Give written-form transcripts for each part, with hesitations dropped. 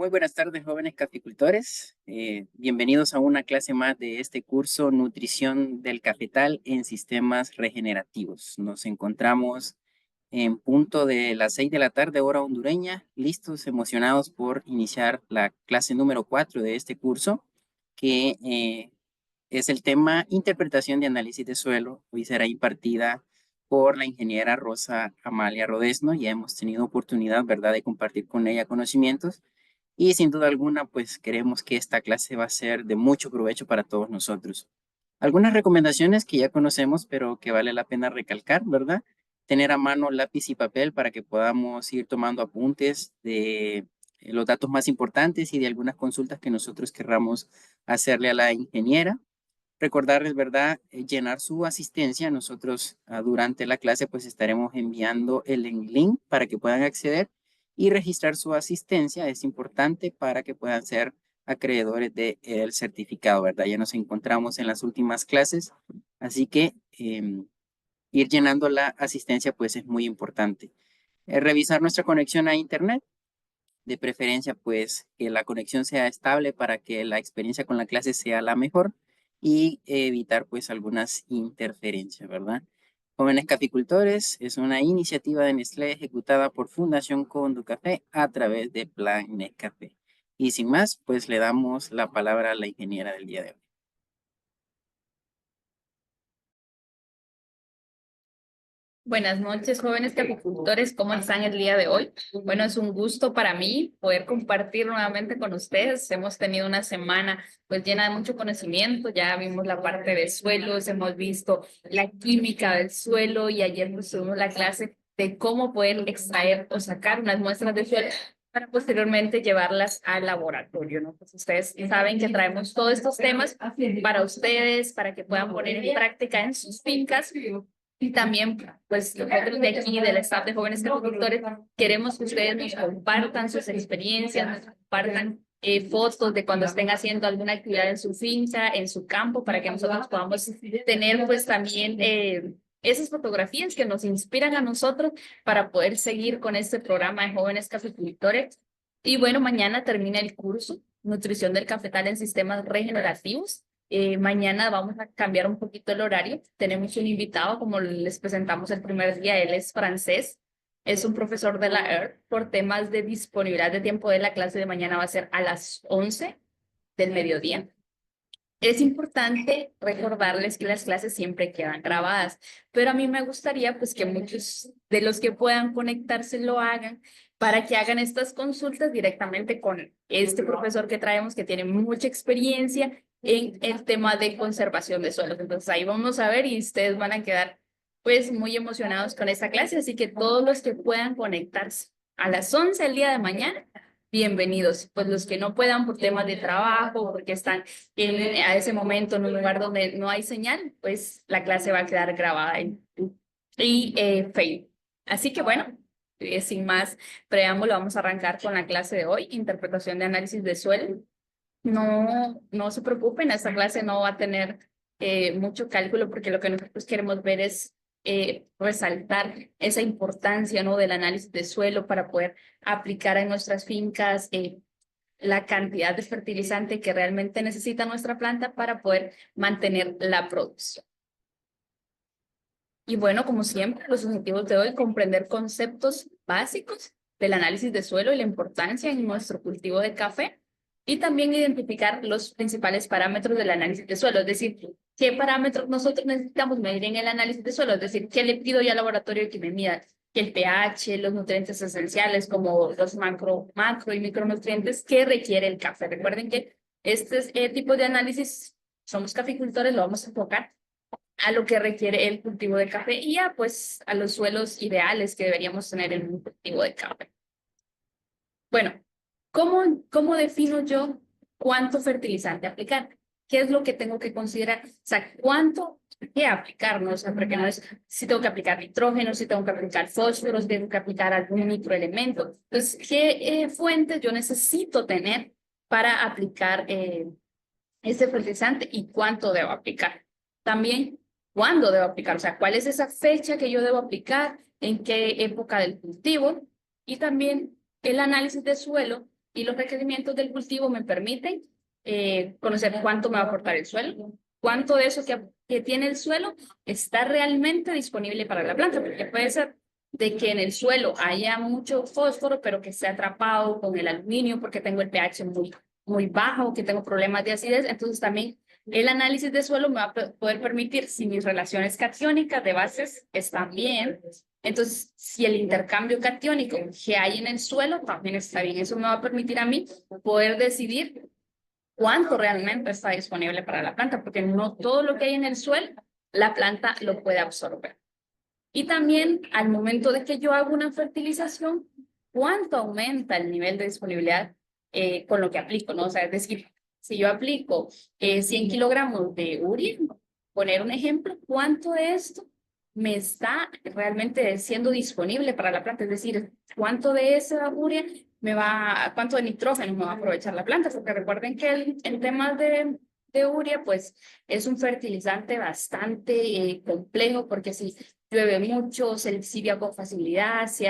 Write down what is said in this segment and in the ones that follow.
Muy buenas tardes, jóvenes caficultores. Bienvenidos a una clase más de este curso Nutrición del Cafetal en Sistemas Regenerativos. Nos encontramos en punto de las 6 de la tarde, hora hondureña, listos, emocionados por iniciar la clase número 4 de este curso, que es el tema Interpretación de Análisis de Suelo. Hoy será impartida por la ingeniera Rosa Amalia Rodesno. Ya hemos tenido oportunidad, ¿verdad?, de compartir con ella conocimientos. Y sin duda alguna, pues creemos que esta clase va a ser de mucho provecho para todos nosotros. Algunas recomendaciones que ya conocemos, pero que vale la pena recalcar, ¿verdad? Tener a mano lápiz y papel para que podamos ir tomando apuntes de los datos más importantes y de algunas consultas que nosotros querramos hacerle a la ingeniera. Recordarles, ¿verdad? Llenar su asistencia. Nosotros durante la clase pues estaremos enviando el link para que puedan acceder y registrar su asistencia. Es importante para que puedan ser acreedores del certificado, ¿verdad? Ya nos encontramos en las últimas clases, así que ir llenando la asistencia pues es muy importante. Revisar nuestra conexión a internet. De preferencia, pues, que la conexión sea estable para que la experiencia con la clase sea la mejor y evitar, pues, algunas interferencias, ¿verdad? Jóvenes Caficultores es una iniciativa de Nestlé ejecutada por Fundación Conducafé a través de Plan Nescafé. Y sin más, pues, le damos la palabra a la ingeniera del día de hoy. Buenas noches, jóvenes caficultores. ¿Cómo están el día de hoy? Bueno, es un gusto para mí poder compartir nuevamente con ustedes. Hemos tenido una semana pues llena de mucho conocimiento. Ya vimos la parte de suelos, hemos visto la química del suelo y ayer pues tuvimos la clase de cómo poder extraer o sacar unas muestras de suelo para posteriormente llevarlas al laboratorio, ¿no? Pues ustedes saben que traemos todos estos temas para ustedes, para que puedan poner en práctica en sus fincas. Y también, pues, nosotros de aquí, del staff de jóvenes agricultores, queremos que ustedes nos compartan sus experiencias, nos compartan fotos de cuando estén haciendo alguna actividad en su finca, en su campo, para que nosotros podamos tener, pues, también esas fotografías que nos inspiran a nosotros para poder seguir con este programa de jóvenes caficultores. Y bueno, mañana termina el curso Nutrición del Cafetal en Sistemas Regenerativos. Mañana vamos a cambiar un poquito el horario. Tenemos un invitado, como les presentamos el primer día, él es francés, es un profesor de la ER. Por temas de disponibilidad de tiempo de la clase de mañana va a ser a las 11 del mediodía. Es importante recordarles que las clases siempre quedan grabadas, pero a mí me gustaría pues que muchos de los que puedan conectarse lo hagan para que hagan estas consultas directamente con este profesor que traemos que tiene mucha experiencia en el tema de conservación de suelos. Entonces ahí vamos a ver y ustedes van a quedar pues muy emocionados con esta clase, así que todos los que puedan conectarse a las 11 el día de mañana, bienvenidos. Pues los que no puedan por temas de trabajo, porque están a ese momento en un lugar donde no hay señal, pues la clase va a quedar grabada en YouTube y Facebook. Así que bueno, sin más preámbulo, vamos a arrancar con la clase de hoy, interpretación de análisis de suelo. No se preocupen, esta clase no va a tener mucho cálculo porque lo que nosotros queremos ver es resaltar esa importancia, ¿no?, del análisis de suelo para poder aplicar en nuestras fincas la cantidad de fertilizante que realmente necesita nuestra planta para poder mantener la producción. Y bueno, como siempre, los objetivos de hoy, comprender conceptos básicos del análisis de suelo y la importancia en nuestro cultivo de café, y también identificar los principales parámetros del análisis de suelo, es decir, qué parámetros nosotros necesitamos medir en el análisis de suelo, es decir, qué le pido yo al laboratorio que me mida, que el pH, los nutrientes esenciales como los macro y micronutrientes que requiere el café. Recuerden que este tipo de análisis, somos caficultores, lo vamos a enfocar a lo que requiere el cultivo de café y a, pues, a los suelos ideales que deberíamos tener en un cultivo de café. Bueno, ¿cómo defino yo cuánto fertilizante aplicar? ¿Qué es lo que tengo que considerar? O sea, ¿cuánto que aplicar? ¿No? O sea, porque no es si tengo que aplicar nitrógeno, si tengo que aplicar fósforo, si tengo que aplicar algún microelemento. Entonces, ¿qué fuentes yo necesito tener para aplicar ese fertilizante y cuánto debo aplicar? También, ¿cuándo debo aplicar? O sea, ¿cuál es esa fecha que yo debo aplicar? ¿En qué época del cultivo? Y también el análisis de suelo y los requerimientos del cultivo me permiten conocer cuánto me va a aportar el suelo, cuánto de eso que tiene el suelo está realmente disponible para la planta, porque puede ser de que en el suelo haya mucho fósforo, pero que esté atrapado con el aluminio porque tengo el pH muy bajo, que tengo problemas de acidez. Entonces también el análisis de suelo me va a poder permitir si mis relaciones catiónicas de bases están bien. Entonces, si el intercambio catiónico que hay en el suelo también está bien, eso me va a permitir a mí poder decidir cuánto realmente está disponible para la planta, porque no todo lo que hay en el suelo, la planta lo puede absorber. Y también al momento de que yo hago una fertilización, ¿cuánto aumenta el nivel de disponibilidad con lo que aplico, ¿no? O sea, es decir, si yo aplico 100 kilogramos de urea, poner un ejemplo, ¿cuánto de esto me está realmente siendo disponible para la planta? Es decir, ¿cuánto de esa urea cuánto de nitrógeno me va a aprovechar la planta? Porque recuerden que el tema de urea, pues, es un fertilizante bastante complejo, porque si llueve mucho, se exivia con facilidad, si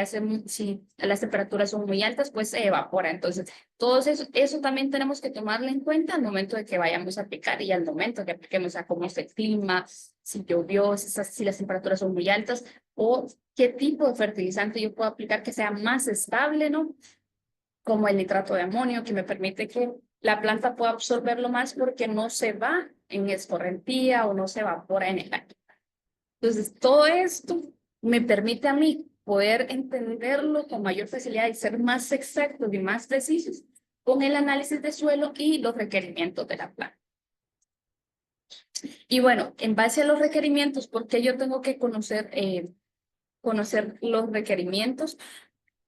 las temperaturas son muy altas, pues se evapora. Entonces, todo eso también tenemos que tomarlo en cuenta al momento de que vayamos a aplicar y al momento que apliquemos a cómo es el clima, si llovió, si las temperaturas son muy altas, o qué tipo de fertilizante yo puedo aplicar que sea más estable, ¿no? Como el nitrato de amonio, que me permite que la planta pueda absorberlo más porque no se va en escorrentía o no se evapora en el aire. Entonces, todo esto me permite a mí poder entenderlo con mayor facilidad y ser más exactos y más precisos con el análisis de suelo y los requerimientos de la planta. Y bueno, en base a los requerimientos, ¿por qué yo tengo que conocer los requerimientos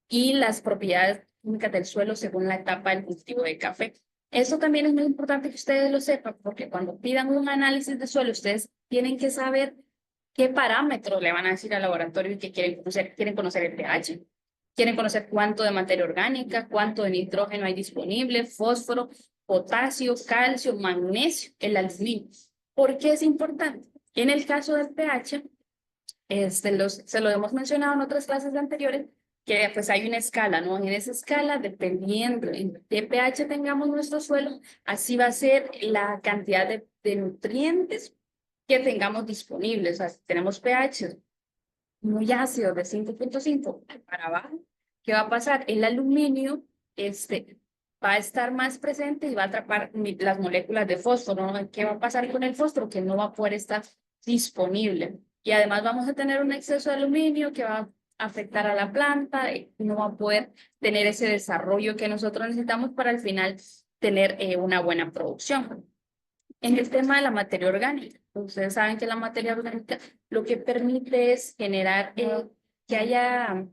y las propiedades químicas del suelo según la etapa del cultivo de café? Eso también es muy importante que ustedes lo sepan, porque cuando pidan un análisis de suelo, ustedes tienen que saber qué parámetros le van a decir al laboratorio y que quieren conocer el pH, quieren conocer cuánto de materia orgánica, cuánto de nitrógeno hay disponible, fósforo, potasio, calcio, magnesio, el aluminio. ¿Por qué es importante? En el caso del pH, se lo hemos mencionado en otras clases anteriores, que pues hay una escala, ¿no? En esa escala, dependiendo en qué pH tengamos nuestro suelo, así va a ser la cantidad de nutrientes que tengamos disponibles. O sea, si tenemos pH muy ácido de 5.5 para abajo, ¿qué va a pasar? El aluminio va a estar más presente y va a atrapar las moléculas de fósforo, ¿no? ¿Qué va a pasar con el fósforo? Que no va a poder estar disponible. Y además vamos a tener un exceso de aluminio que va a afectar a la planta y no va a poder tener ese desarrollo que nosotros necesitamos para al final tener una buena producción. En el tema de la materia orgánica, ustedes saben que la materia orgánica lo que permite es generar que haya,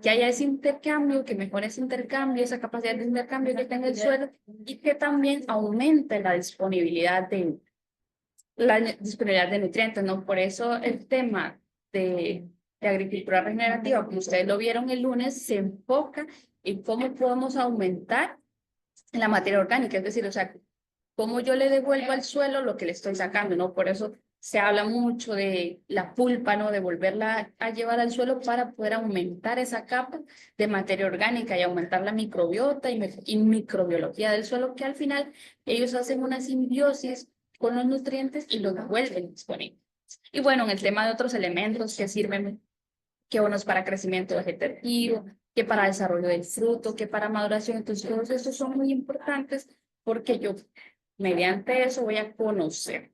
que haya ese intercambio, que mejore ese intercambio, esa capacidad de intercambio que tenga el suelo y que también aumente la disponibilidad de nutrientes, ¿no? Por eso el tema de agricultura regenerativa, como ustedes lo vieron el lunes, se enfoca en cómo podemos aumentar la materia orgánica, es decir, o sea, cómo yo le devuelvo al suelo lo que le estoy sacando, ¿no? Por eso se habla mucho de la pulpa, ¿no? De volverla a llevar al suelo para poder aumentar esa capa de materia orgánica y aumentar la microbiota y microbiología del suelo, que al final ellos hacen una simbiosis con los nutrientes y los vuelven disponibles. Y bueno, en el tema de otros elementos que sirven, que unos para crecimiento vegetativo, que para desarrollo del fruto, que para maduración, entonces todos estos son muy importantes porque yo mediante eso voy a conocer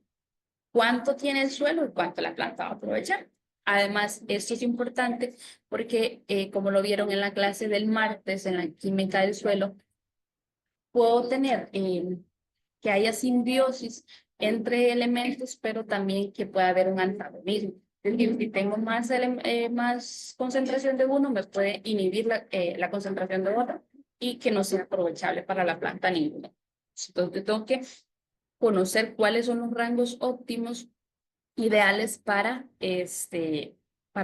cuánto tiene el suelo y cuánto la planta va a aprovechar. Además, esto es importante porque, como lo vieron en la clase del martes, en la química del suelo, puedo tener que haya simbiosis entre elementos, pero también que pueda haber un antagonismo. Es decir, si tengo más concentración de uno, me puede inhibir la concentración de otro y que no sea aprovechable para la planta ninguna. Entonces, tengo que conocer cuáles son los rangos óptimos ideales para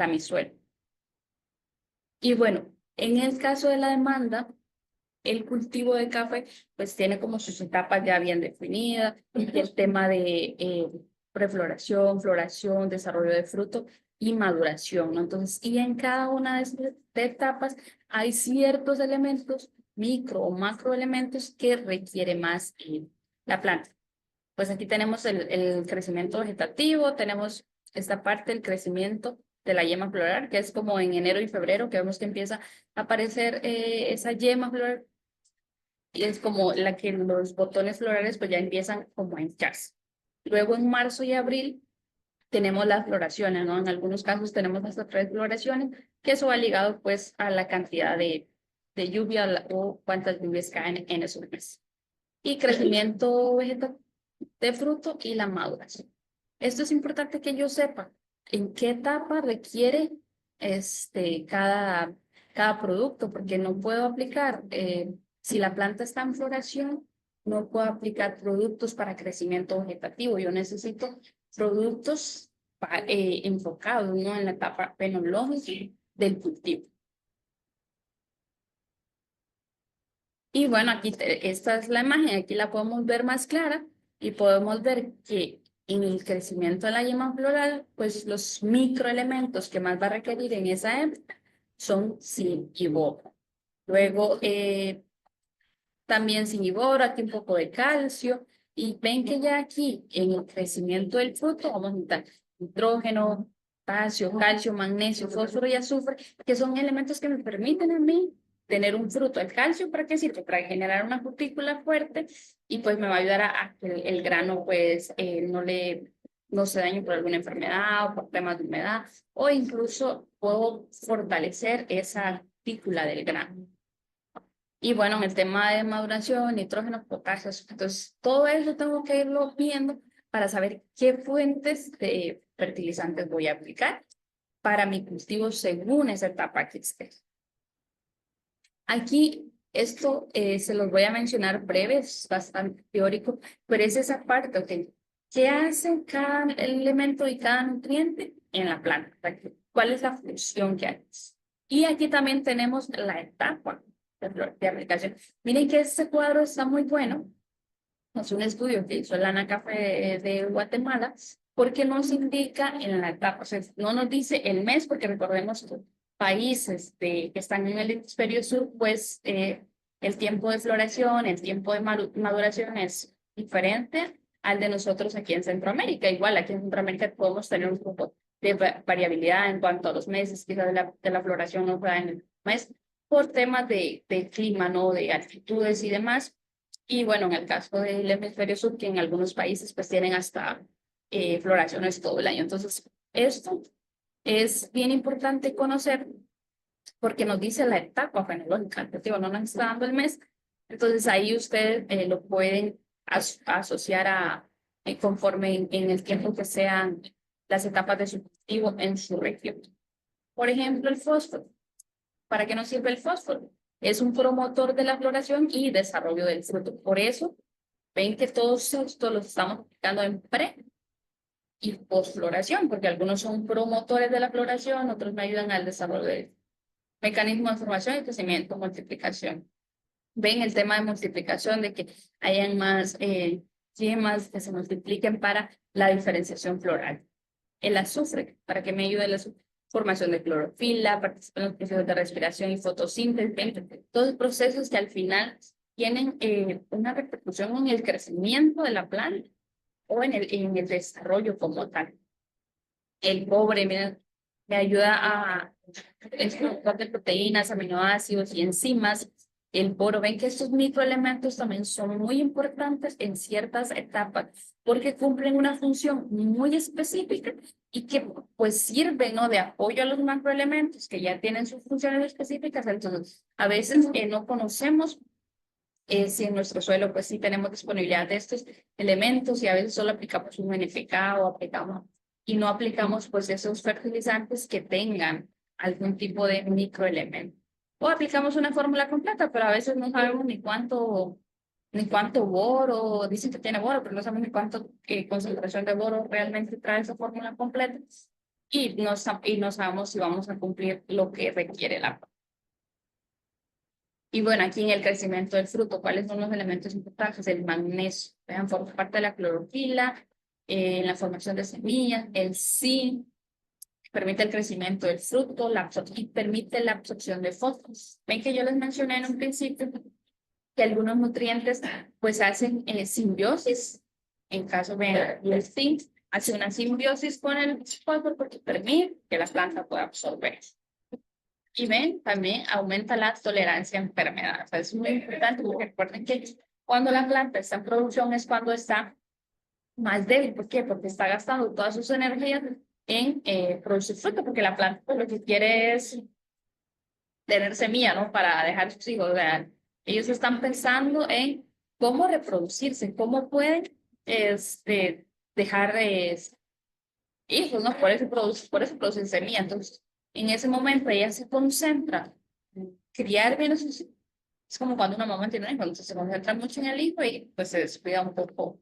mi suelo. Y bueno, en el caso de la demanda, el cultivo de café pues tiene como sus etapas ya bien definidas, el tema de prefloración, floración, desarrollo de fruto y maduración, ¿no? Entonces, y en cada una de estas etapas hay ciertos elementos micro o macroelementos que requiere más la planta. Pues aquí tenemos el crecimiento vegetativo, tenemos esta parte del crecimiento de la yema floral, que es como en enero y febrero, que vemos que empieza a aparecer esa yema floral, y es como la que los botones florales pues ya empiezan como a hincharse. Luego en marzo y abril tenemos las floraciones, ¿no? En algunos casos tenemos hasta 3 floraciones, que eso va ligado pues a la cantidad de lluvia o cuántas lluvias caen en esos meses. Y crecimiento vegetal de fruto y la maduración. Esto es importante que yo sepa en qué etapa requiere cada producto, porque no puedo aplicar, si la planta está en floración, no puedo aplicar productos para crecimiento vegetativo. Yo necesito productos enfocados, ¿no? En la etapa fenológica del cultivo. Y bueno, aquí esta es la imagen, aquí la podemos ver más clara y podemos ver que en el crecimiento de la yema floral, pues los microelementos que más va a requerir en esa época son zinc y boro. Luego, también zinc y boro, aquí un poco de calcio. Y ven que ya aquí en el crecimiento del fruto vamos a necesitar nitrógeno, potasio, calcio, magnesio, fósforo y azufre, que son elementos que me permiten a mí tener un fruto. El calcio, ¿para qué sirve? Para generar una cutícula fuerte y pues me va a ayudar a que el grano pues no se dañe por alguna enfermedad o por temas de humedad, o incluso puedo fortalecer esa cutícula del grano. Y bueno, en el tema de maduración, nitrógeno, potasio, entonces todo eso tengo que irlo viendo para saber qué fuentes de fertilizantes voy a aplicar para mi cultivo según esa etapa que esté. Aquí esto se los voy a mencionar breve, es bastante teórico, pero es esa parte, ¿ok? ¿Qué hace cada elemento y cada nutriente en la planta? ¿Cuál es la función que hace? Y aquí también tenemos la etapa de aplicación. Miren que este cuadro está muy bueno. Es un estudio que hizo la ANACAFE de Guatemala, porque nos indica en la etapa, o sea, no nos dice el mes, porque recordemos que países que están en el hemisferio sur, pues el tiempo de floración, el tiempo de maduración es diferente al de nosotros aquí en Centroamérica. Igual aquí en Centroamérica podemos tener un poco de variabilidad en cuanto a los meses, quizás de la floración no sea en el mes, por temas de clima, ¿no? De altitudes y demás. Y bueno, en el caso del hemisferio sur, que en algunos países pues tienen hasta floraciones todo el año. Entonces, esto es bien importante conocer porque nos dice la etapa fenológica. Digo, no nos está dando el mes. Entonces, ahí ustedes lo pueden asociar conforme en el tiempo que sean las etapas de su cultivo en su región. Por ejemplo, el fósforo. ¿Para qué nos sirve el fósforo? Es un promotor de la floración y desarrollo del fruto. Por eso, ven que todos estos los estamos aplicando en pre y postfloración, porque algunos son promotores de la floración, otros me ayudan al desarrollo del mecanismo de formación y crecimiento, multiplicación. Ven el tema de multiplicación, de que hayan más yemas que se multipliquen para la diferenciación floral. El azufre, ¿para qué me ayuda el azufre? Formación de clorofila, participa en los procesos de respiración y fotosíntesis, todos procesos que al final tienen una repercusión en el crecimiento de la planta o en el desarrollo como tal. El cobre me ayuda a exportar de proteínas, aminoácidos y enzimas. El boro, ven que estos microelementos también son muy importantes en ciertas etapas porque cumplen una función muy específica y que pues sirven, ¿no? De apoyo a los macroelementos que ya tienen sus funciones específicas. Entonces, a veces no conocemos si en nuestro suelo pues sí tenemos disponibilidad de estos elementos y a veces solo aplicamos un NPK o aplicamos y no aplicamos pues esos fertilizantes que tengan algún tipo de microelemento. O aplicamos una fórmula completa, pero a veces no sabemos ni cuánto boro, dicen que tiene boro, pero no sabemos ni cuánto concentración de boro realmente trae esa fórmula completa y no sabemos si vamos a cumplir lo que requiere la. Y bueno, aquí en el crecimiento del fruto, ¿cuáles son los elementos importantes? El magnesio, vean, forma parte de la clorofila, en la formación de semillas, el zinc, permite el crecimiento del fruto y permite la absorción de fósforos. Ven que yo les mencioné en un principio que algunos nutrientes pues hacen simbiosis. En caso de el zinc, hace una simbiosis con el fósforo porque permite que la planta pueda absorber. Y ven, también aumenta la tolerancia a enfermedades. O sea, es muy importante porque recuerden que cuando la planta está en producción es cuando está más débil. ¿Por qué? Porque está gastando todas sus energías en producir fruto, porque la planta pues, lo que quiere es tener semilla, ¿no? Para dejar sus hijos. O sea, ellos están pensando en cómo reproducirse, cómo pueden dejar hijos, ¿no? Por eso producen semilla. Entonces, en ese momento ella se concentra en criar bien a sus hijos. Es como cuando una mamá tiene un hijo, entonces se concentra mucho en el hijo y pues se descuida un poco.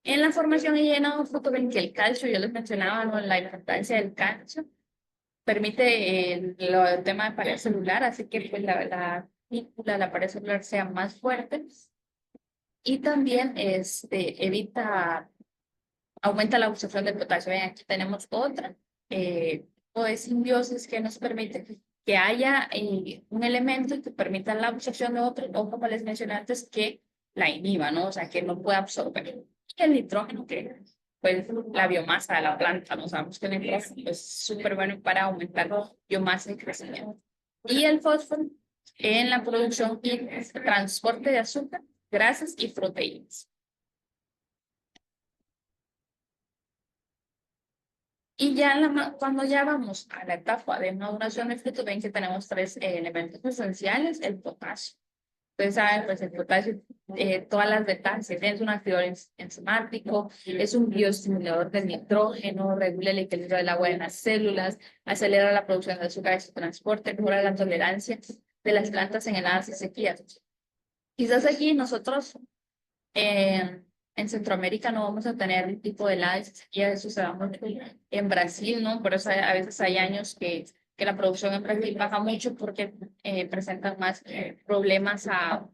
En la formación y llenado fruto ven que el calcio, yo les mencionaba, ¿no? La importancia del calcio, permite el tema de pared celular, así que pues la pared celular sea más fuerte y también aumenta la absorción del potasio. Ven, aquí tenemos otra tipo de simbiosis que nos permite que haya un elemento que permita la absorción de otro, o como les mencioné antes, que la inhiba, ¿no? O sea, que no pueda absorber. Y el nitrógeno, que pues la biomasa de la planta, ¿no? Sabemos que el nitrógeno es súper bueno para aumentar la biomasa y crecimiento. Y el fósforo en la producción y transporte de azúcar, grasas y proteínas. Y ya cuando ya vamos a la etapa de maduración del fruto, ven que tenemos tres elementos esenciales, el potasio. Ustedes saben, pues el potasio, todas las ventajas, es un activador enzimático, es un bioestimulador del nitrógeno, regula el equilibrio del agua en las células, acelera la producción de azúcar y su transporte, mejora la tolerancia de las plantas en heladas y sequías. Quizás aquí nosotros en Centroamérica no vamos a tener un tipo de heladas y sequías, eso se da mucho en Brasil, ¿no? Por eso a veces hay años que la producción en Brasil baja mucho porque presentan más problemas a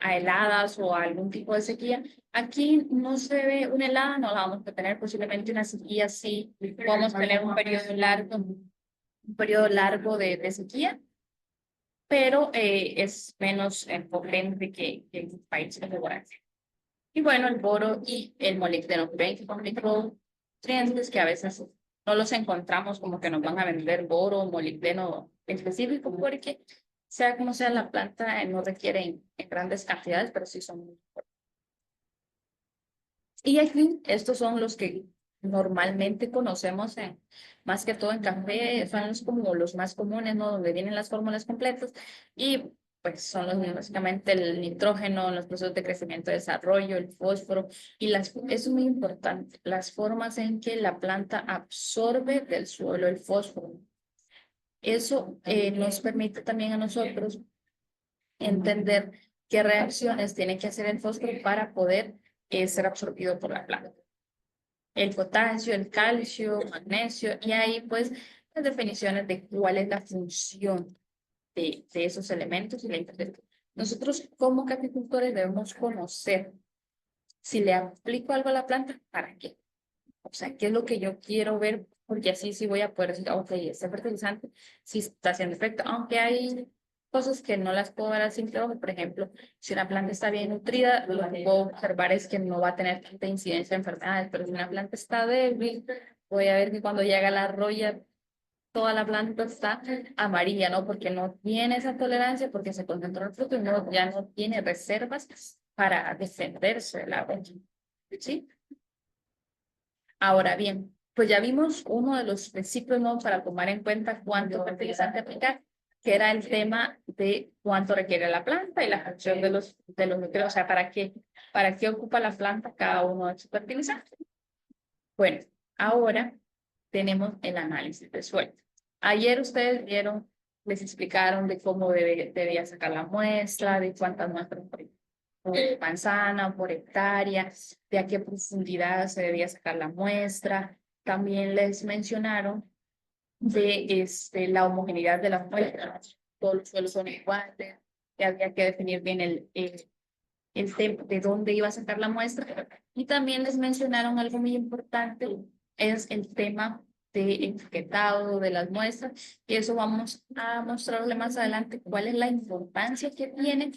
heladas o a algún tipo de sequía. Aquí no se ve una helada, no la vamos a tener, posiblemente una sequía sí, vamos a tener un periodo largo de sequía, pero es menos potente que en países como Brasil. Y bueno, el boro y el molibdeno, ven que son micronutrientes que a veces no los encontramos como que nos van a vender boro o molibdeno específico porque sea como sea la planta no requiere en grandes cantidades, pero sí son muy importantes. Y aquí estos son los que normalmente conocemos más que todo en café, son como los más comunes, ¿no? Donde vienen las fórmulas completas y pues son básicamente el nitrógeno, los procesos de crecimiento y desarrollo, el fósforo y es muy importante, las formas en que la planta absorbe del suelo el fósforo. Eso nos permite también a nosotros entender qué reacciones tiene que hacer el fósforo para poder ser absorbido por la planta. El potasio, el calcio, magnesio, y ahí pues las definiciones de cuál es la función de esos elementos y la interpretación. Nosotros como caficultores debemos conocer si le aplico algo a la planta, ¿para qué? O sea, ¿qué es lo que yo quiero ver? Porque así sí voy a poder decir, ok, este fertilizante sí está haciendo efecto, aunque hay cosas que no las puedo ver a simple ojo. Por ejemplo, si una planta está bien nutrida, lo que puedo observar es que no va a tener tanta incidencia de enfermedades, pero si una planta está débil, voy a ver que cuando llega la roya, toda la planta está amarilla, ¿no? Porque no tiene esa tolerancia, porque se concentró el fruto y ya no tiene reservas para defenderse de la roya, ¿sí? Ahora bien, pues ya vimos uno de los principios, ¿no? Para tomar en cuenta cuánto fertilizante aplicar, que era el tema de cuánto requiere la planta y la función de los nutrientes, o sea, para qué ocupa la planta cada uno de sus fertilizantes. Bueno, ahora tenemos el análisis de suelo. Ayer ustedes vieron, les explicaron de cómo debía sacar la muestra, de cuántas muestras por manzana, por hectárea, de a qué profundidad se debía sacar la muestra. También les mencionaron de la homogeneidad de la muestra. Todos los suelos son iguales, que había que definir bien el tema de dónde iba a sacar la muestra. Y también les mencionaron algo muy importante, es el tema de etiquetado de las muestras, y eso vamos a mostrarle más adelante cuál es la importancia que tiene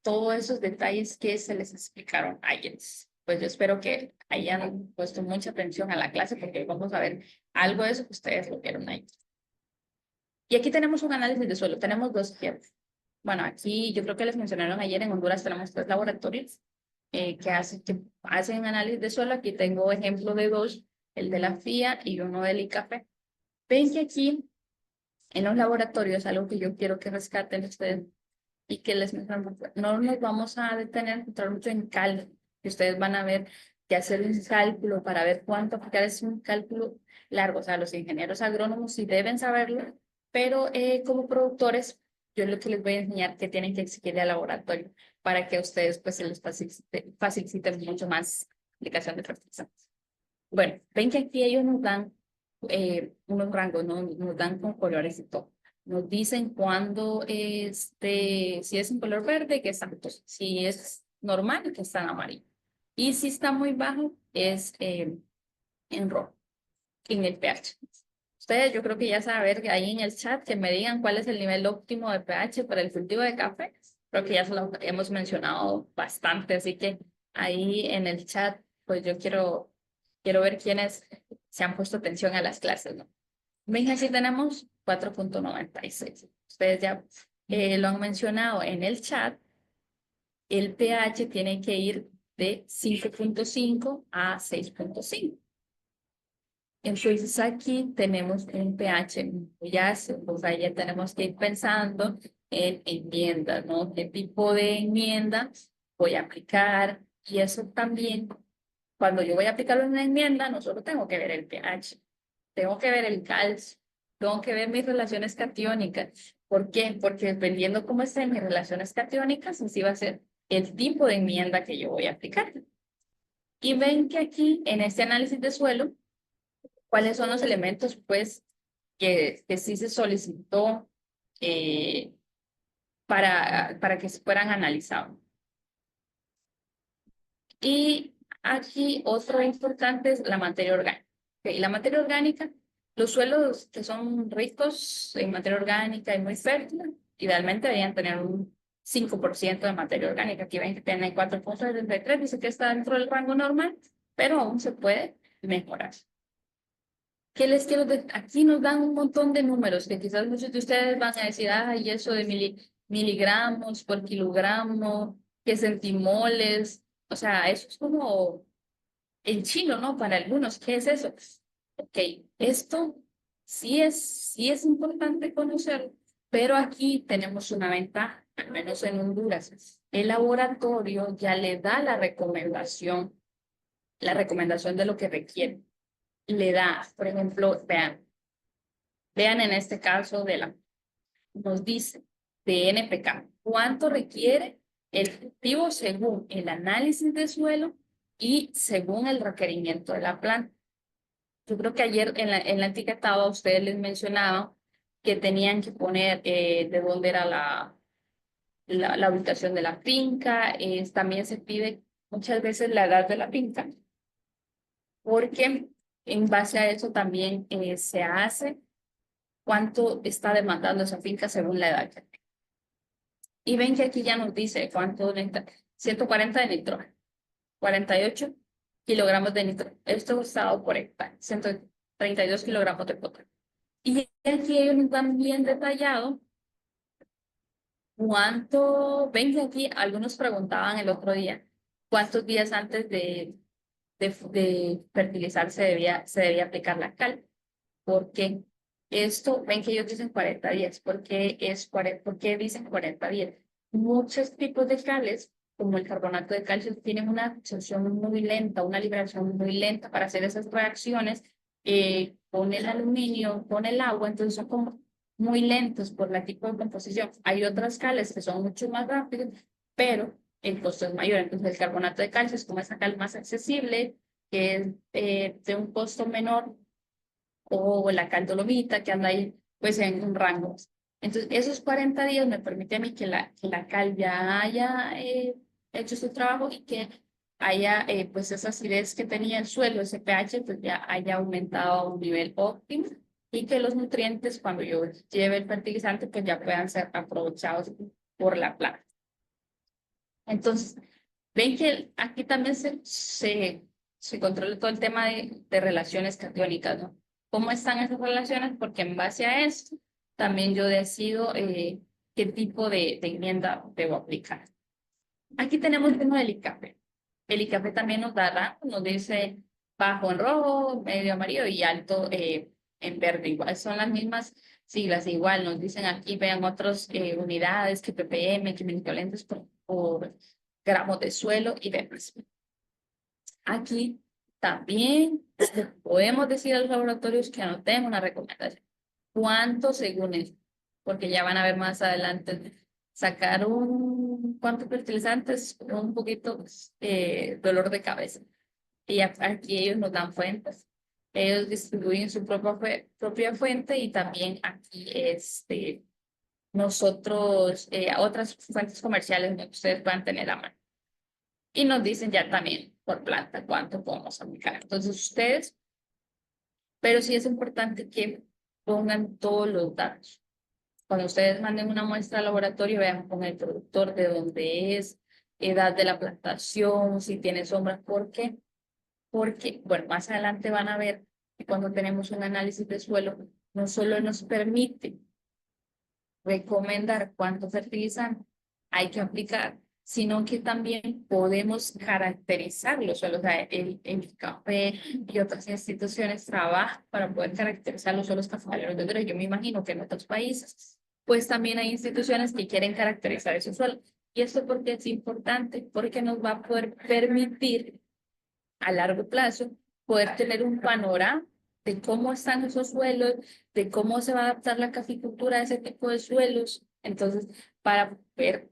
todos esos detalles que se les explicaron ayer. Pues yo espero que hayan puesto mucha atención a la clase porque vamos a ver algo de eso que ustedes lo vieron ahí. Y aquí tenemos un análisis de suelo, tenemos dos tiempos. Bueno, aquí yo creo que les mencionaron ayer, en Honduras tenemos 3 laboratorios que hacen análisis de suelo. Aquí tengo ejemplo de dos, el de la FIA y uno del ICAFE. Ven que aquí en los laboratorios, algo que yo quiero que rescaten ustedes y que les menciono, no nos vamos a detener mucho en cálculo, que ustedes van a ver que hacer un cálculo para ver cuánto aplicar es un cálculo largo. O sea, los ingenieros agrónomos sí deben saberlo, pero como productores, yo lo que les voy a enseñar que tienen que exigir al laboratorio para que a ustedes pues se les facilite mucho más aplicación de fertilizantes. Bueno, ven que aquí ellos nos dan unos rangos, ¿no? Nos dan con colores y todo. Nos dicen cuándo, si es un color verde, que está alto. Si es normal, que está en amarillo. Y si está muy bajo, es en rojo, en el pH. Ustedes, yo creo que ya saben que ahí en el chat que me digan cuál es el nivel óptimo de pH para el cultivo de café. Creo que ya se lo hemos mencionado bastante, así que ahí en el chat, pues yo quiero ver quiénes se han puesto atención a las clases, ¿no? Ven, aquí tenemos 4.96. Ustedes ya lo han mencionado en el chat. El pH tiene que ir de 5.5 a 6.5. Entonces aquí tenemos un pH muy ácido, o sea, ya tenemos que ir pensando en enmiendas, ¿no? ¿Qué tipo de enmienda voy a aplicar? Y eso también, cuando yo voy a aplicar una enmienda, no solo tengo que ver el pH, tengo que ver el calcio, tengo que ver mis relaciones catiónicas. ¿Por qué? Porque dependiendo cómo estén mis relaciones catiónicas, así va a ser el tipo de enmienda que yo voy a aplicar. Y ven que aquí, en este análisis de suelo, ¿cuáles son los elementos, pues, que sí se solicitó eh, para que se fueran analizados? Y aquí otro importante es la materia orgánica. Y la materia orgánica, los suelos que son ricos en materia orgánica y muy fértiles, idealmente deberían tener un 5% de materia orgánica. Aquí ven que tiene 4.73, dice que está dentro del rango normal, pero aún se puede mejorar. ¿Qué les quiero decir? Aquí nos dan un montón de números que quizás muchos de ustedes van a decir, ay, eso de miligramos por kilogramo, que centimoles, o sea, eso es como en chino, ¿no? Para algunos, ¿qué es eso? Ok, esto sí es importante conocer, pero aquí tenemos una ventaja, al menos en Honduras. El laboratorio ya le da la recomendación de lo que requiere. Le da, por ejemplo, vean en este caso nos dice de NPK, cuánto requiere el cultivo según el análisis de suelo y según el requerimiento de la planta. Yo creo que ayer en la etiquetado a ustedes les mencionaba que tenían que poner de dónde era la ubicación de la finca. También se pide muchas veces la edad de la finca, porque en base a eso también se hace cuánto está demandando esa finca según la edad. Y ven que aquí ya nos dice cuánto necesita. 140 de nitrógeno, 48 kilogramos de nitrógeno. Esto usado por hectárea, 132 kilogramos de potasio. Y aquí ellos nos dan bien detallado ven que aquí algunos preguntaban el otro día, cuántos días antes de fertilizar se debía aplicar la cal. ¿Por qué? Ven que ellos dicen 40 días. ¿Por qué dicen 40 días? Muchos tipos de cales, como el carbonato de calcio, tienen una absorción muy lenta, una liberación muy lenta para hacer esas reacciones con el aluminio, con el agua, entonces son como muy lentos por la tipo de composición. Hay otras cales que son mucho más rápidas, pero el costo es mayor. Entonces el carbonato de calcio es como esa cal más accesible, que es de un costo menor, o la caldolomita que anda ahí pues en un rango. Entonces, esos 40 días me permite a mí que la cal ya haya hecho su trabajo y que haya, pues esa acidez que tenía el suelo, ese pH, pues ya haya aumentado a un nivel óptimo y que los nutrientes, cuando yo lleve el fertilizante, pues ya puedan ser aprovechados por la planta. Entonces, ven que aquí también se controla todo el tema de relaciones catiónicas, ¿no? ¿Cómo están esas relaciones? Porque en base a esto, también yo decido qué tipo de enmienda debo aplicar. Aquí tenemos uno del ICAPE. El ICAPE también nos da rango, nos dice bajo en rojo, medio amarillo y alto en verde. Igual son las mismas siglas, igual nos dicen aquí, vean otras unidades, que ppm, que milivalentes por gramos de suelo y demás. Aquí también podemos decir a los laboratorios que anotemos una recomendación. ¿Cuánto según esto? Porque ya van a ver más adelante. Sacar un cuánto fertilizantes, un poquito dolor de cabeza. Y aquí ellos nos dan fuentes. Ellos distribuyen su propia fuente y también aquí nosotros otras fuentes comerciales que ustedes puedan tener a mano. Y nos dicen ya también por planta cuánto podemos aplicar. Entonces ustedes, pero sí es importante que pongan todos los datos. Cuando ustedes manden una muestra al laboratorio, vean con el productor de dónde es, edad de la plantación, si tiene sombras, ¿por qué? Porque, bueno, más adelante van a ver que cuando tenemos un análisis de suelo, no solo nos permite recomendar cuánto fertilizante hay que aplicar, sino que también podemos caracterizar los suelos. O sea, el café y otras instituciones trabajan para poder caracterizar los suelos cafetaleros de Honduras. Yo me imagino que en otros países, pues también hay instituciones que quieren caracterizar esos suelos. Y esto porque es importante, porque nos va a poder permitir a largo plazo poder tener un panorama de cómo están esos suelos, de cómo se va a adaptar la caficultura a ese tipo de suelos. Entonces, para ver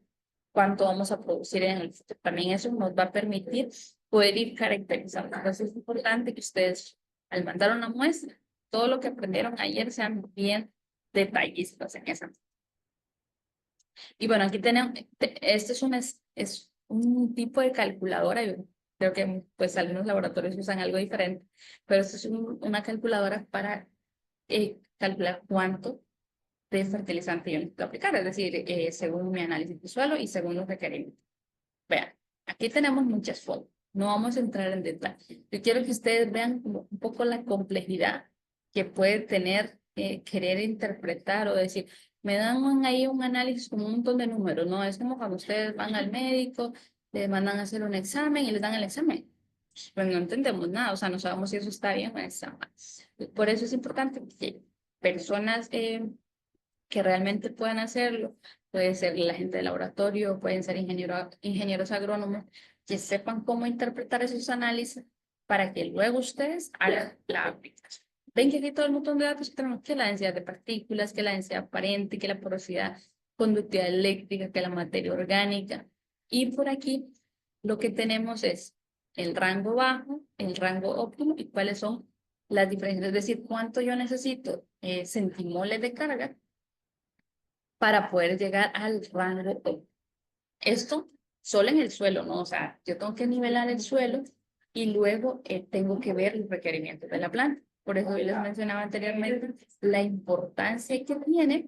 cuánto vamos a producir en el futuro. También eso nos va a permitir poder ir caracterizando. Entonces, es importante que ustedes, al mandar una muestra, todo lo que aprendieron ayer sean bien detallistas en esa. Y bueno, aquí tenemos, este es un tipo de calculadora. Yo creo que pues algunos laboratorios usan algo diferente, pero esto es una calculadora para calcular cuánto de fertilizante yo necesito aplicar, es decir, según mi análisis de suelo y según los requerimientos. Vean, aquí tenemos muchas fotos, no vamos a entrar en detalle. Yo quiero que ustedes vean como un poco la complejidad que puede tener querer interpretar o decir, me dan ahí un análisis con un montón de números, ¿no? Es como cuando ustedes van al médico, les mandan a hacer un examen y les dan el examen. Pues no entendemos nada, o sea, no sabemos si eso está bien o está mal. Por eso es importante que personas que realmente puedan hacerlo, puede ser la gente de laboratorio, pueden ser ingenieros agrónomos, que sepan cómo interpretar esos análisis para que luego ustedes hagan la aplicación. Ven que aquí todo el montón de datos que tenemos, que la densidad de partículas, que la densidad aparente, que la porosidad, conductividad eléctrica, que la materia orgánica. Y por aquí lo que tenemos es el rango bajo, el rango óptimo y cuáles son las diferencias, es decir, cuánto yo necesito centimoles de carga para poder llegar al rango óptimo. Esto solo en el suelo, ¿no? O sea, yo tengo que nivelar el suelo y luego tengo que ver los requerimientos de la planta. Por eso yo les mencionaba anteriormente la importancia que tiene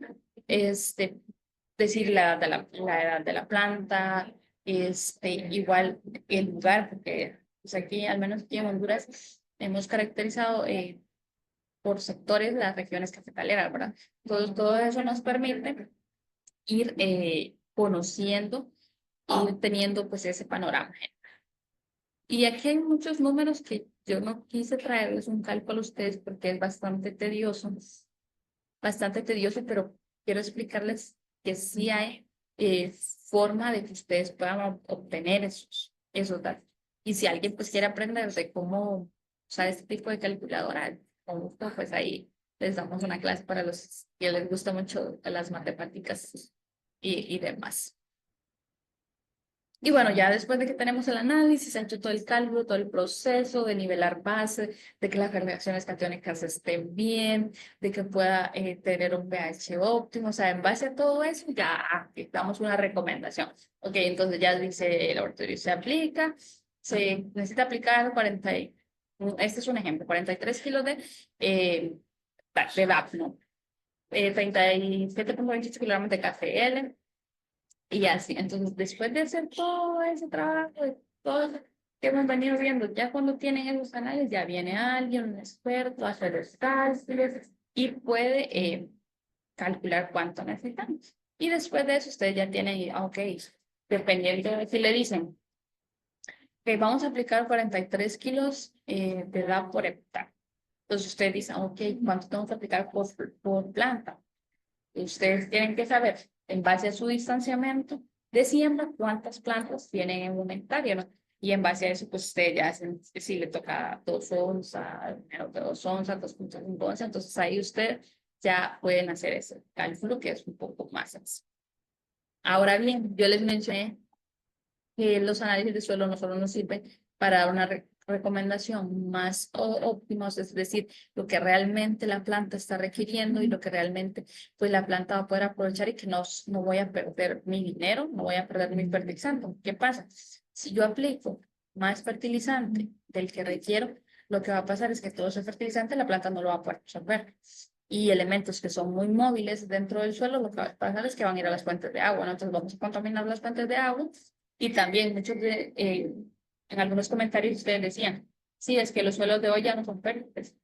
decir la edad de la planta, igual el lugar, porque pues aquí, al menos aquí en Honduras, hemos caracterizado por sectores las regiones cafetaleras, ¿verdad? Entonces, todo eso nos permite ir conociendo, ir teniendo pues ese panorama. Y aquí hay muchos números que yo no quise traerles un cálculo a ustedes porque es bastante tedioso, pero quiero explicarles que sí hay forma de que ustedes puedan obtener esos datos. Y si alguien pues quiere aprender de cómo usar este tipo de calculadora, con gusto, pues ahí les damos una clase para los que les gusta mucho las matemáticas y demás. Y bueno, ya después de que tenemos el análisis, se ha hecho todo el cálculo, todo el proceso de nivelar base, de que las reacciones catiónicas estén bien, de que pueda tener un pH óptimo, o sea, en base a todo eso ya damos una recomendación. Ok, entonces ya dice el laboratorio se aplica se necesita aplicar este es un ejemplo, 43 kilos de DAP, ¿no? 37,28 kilogramos de KCl y así. Entonces, después de hacer todo ese trabajo, todo eso que hemos venido viendo, ya cuando tienen esos canales, ya viene alguien, un experto, a hacer los cálculos y puede calcular cuánto necesitamos. Y después de eso, ustedes ya tienen, ok, dependiendo de si le dicen que vamos a aplicar 43 kilos de DAP por hectárea. Entonces ustedes dicen, ok, ¿cuánto tengo que aplicar por planta? Ustedes tienen que saber, en base a su distanciamiento de siembra, cuántas plantas tienen en una hectárea, ¿no? Y en base a eso, pues ustedes ya hacen, si le toca 2 onzas, menos de 2 onzas, 2,5 onzas, entonces ahí ustedes ya pueden hacer ese cálculo que es un poco más sencillo. Ahora bien, yo les mencioné que los análisis de suelo no solo nos sirven para dar una recomendación más óptima, es decir, lo que realmente la planta está requiriendo y lo que realmente pues la planta va a poder aprovechar y que no voy a perder mi dinero, no voy a perder mi fertilizante. ¿Qué pasa? Si yo aplico más fertilizante del que requiero, lo que va a pasar es que todo ese fertilizante la planta no lo va a poder absorber. Y elementos que son muy móviles dentro del suelo, lo que va a pasar es que van a ir a las fuentes de agua, ¿no? Entonces vamos a contaminar las fuentes de agua y también en algunos comentarios ustedes decían, sí, es que los suelos de hoy ya no son fértiles.